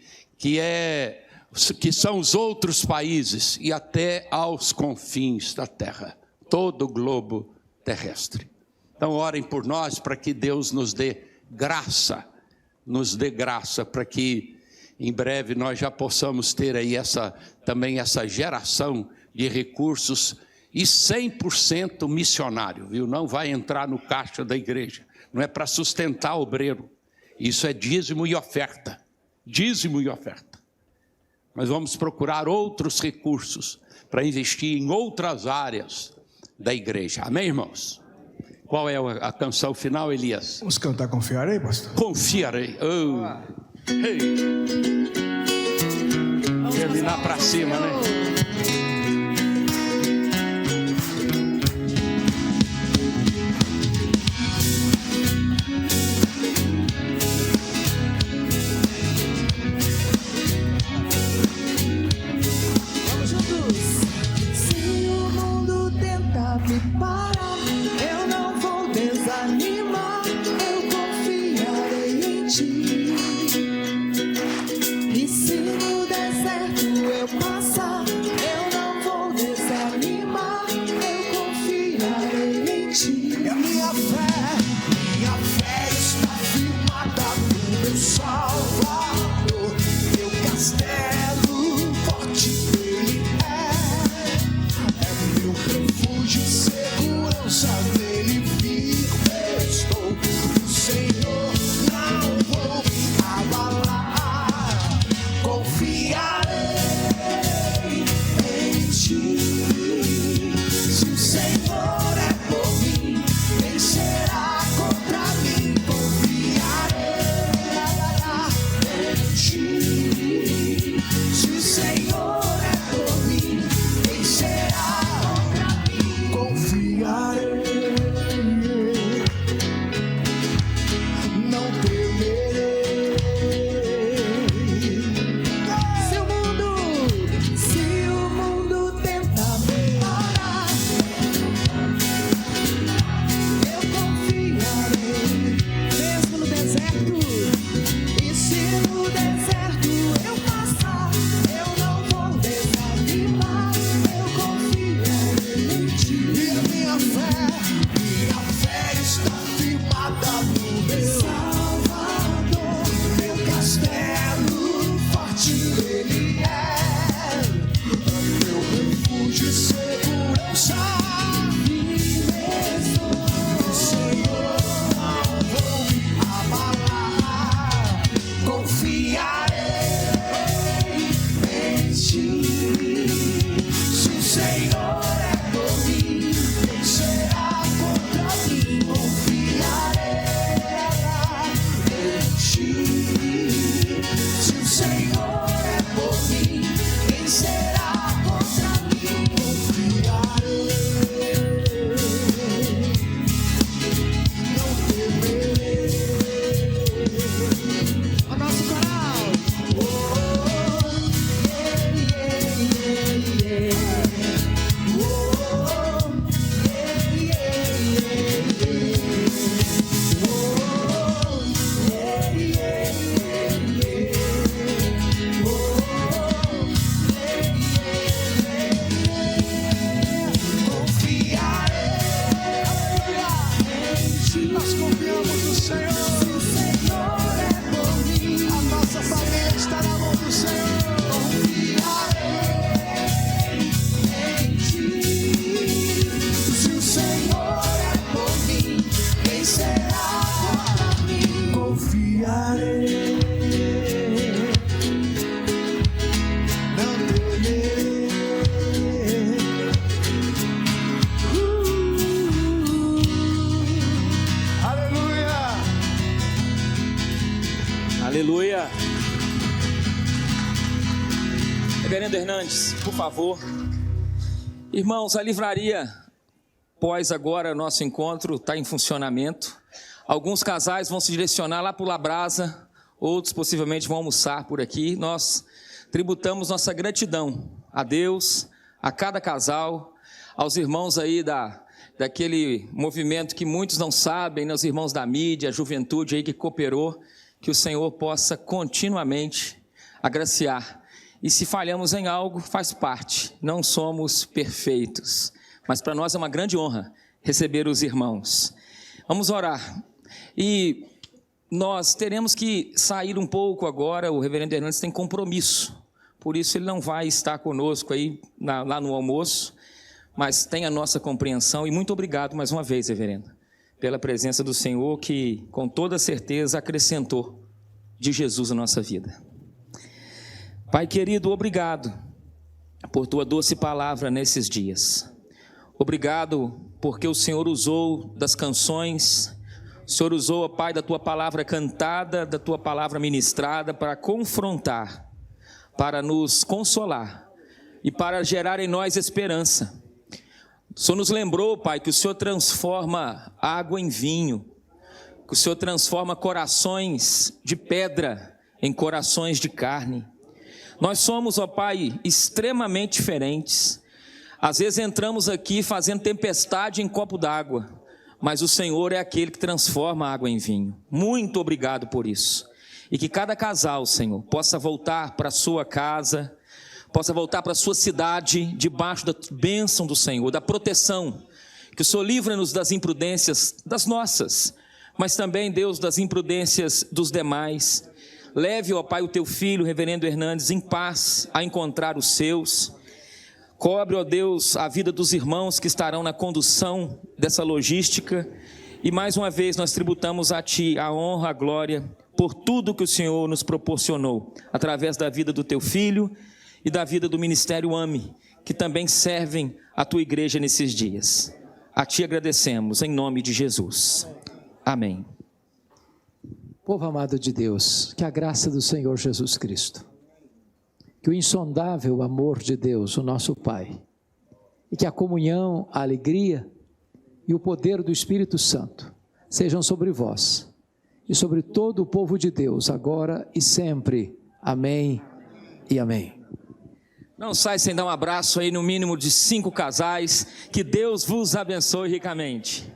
é que são os outros países e até aos confins da terra, todo o globo terrestre. Então orem por nós para que Deus nos dê graça para que em breve nós já possamos ter aí também essa geração de recursos e 100% missionário, viu? Não vai entrar no caixa da igreja, não é para sustentar obreiro, isso é dízimo e oferta, Nós vamos procurar outros recursos para investir em outras áreas da igreja, amém, irmãos? Qual é a canção final, Elias? Vamos cantar Confiarei, pastor? Confiarei. Hey. Terminar para cima, né? Vamos juntos. Se o mundo tentar me parar, eu não vou desanimar. Eu confiarei em ti. E se no deserto eu passar, eu não vou desanimar. Eu confiarei em ti. E a minha fé está firmada no meu Salvador. Meu castelo forte Ele é meu refúgio e segurança, nele firme estou. O Senhor não vou me abalar, confiarei em ti. Se o Senhor é por mim, quem será contra mim? Confiarei em ti. Se o Senhor é por mim, quem será contra mim? Confiarei, não temerei. Se o mundo tentar me parar, eu confiarei, mesmo no deserto. E se no deserto eu passar, eu não vou desanimar. Eu confiarei em ti. E a minha fé está firmada no meu Salvador. Meu castelo forte Ele é meu refúgio e segurança. O Senhor não vou me abalar, confiarei em ti. Se o Senhor é por mim, quem será contra mim? Confiarei em ti. Se o Senhor é por mim, quem será contra mim? Confiarei, não temerei. O nosso coral. Nós confiamos no Senhor. Se o Senhor é por mim, A nossa família está na mão do Senhor. confiarei em ti. Se o Senhor É por mim, quem será contra mim? confiarei, não temerei. Aleluia. Aleluia. Reverendo Hernandes, por favor. Irmãos, a livraria, pós agora nosso encontro, está em funcionamento. Alguns casais vão se direcionar lá para o Labrasa, outros possivelmente vão almoçar por aqui. Nós tributamos nossa gratidão a Deus, a cada casal, aos irmãos aí daquele movimento que muitos não sabem, né? Os irmãos da mídia, a juventude aí que cooperou, que o Senhor possa continuamente agraciar E se falhamos em algo, faz parte, não somos perfeitos. Mas para nós é uma grande honra receber os irmãos. Vamos orar. E nós teremos que sair um pouco agora, o reverendo Hernandes tem compromisso. Por isso ele não vai estar conosco aí lá no almoço, mas tem a nossa compreensão. E muito obrigado mais uma vez, reverendo, pela presença do Senhor que com toda certeza acrescentou de Jesus na nossa vida. Pai querido, obrigado por tua doce palavra nesses dias. Obrigado porque o Senhor usou das canções, o Senhor usou, ó Pai, da tua palavra cantada, da tua palavra ministrada para confrontar, para nos consolar e para gerar em nós esperança. O Senhor nos lembrou, Pai, que o Senhor transforma água em vinho, que o Senhor transforma corações de pedra em corações de carne. Nós somos, ó Pai, extremamente diferentes. Às vezes entramos aqui fazendo tempestade em copo d'água, mas o Senhor é aquele que transforma a água em vinho. Muito obrigado por isso. E que cada casal, Senhor, possa voltar para a sua casa, possa voltar para a sua cidade, debaixo da bênção do Senhor, da proteção. Que o Senhor livre-nos das imprudências das nossas, mas também, Deus, das imprudências dos demais. Leve, ó Pai, o teu filho, o reverendo Hernandes, em paz a encontrar os seus. Cobre, ó Deus, a vida dos irmãos que estarão na condução dessa logística. E mais uma vez nós tributamos a Ti a honra, a glória, por tudo que o Senhor nos proporcionou, através da vida do teu filho e da vida do Ministério AME, que também servem a Tua igreja nesses dias. A Ti agradecemos, em nome de Jesus. Amém. Povo amado de Deus, que a graça do Senhor Jesus Cristo, que o insondável amor de Deus, o nosso Pai, e que a comunhão, a alegria e o poder do Espírito Santo sejam sobre vós e sobre todo o povo de Deus, agora e sempre. Amém e amém. Não sai sem dar um abraço aí no mínimo de 5 casais. Que Deus vos abençoe ricamente.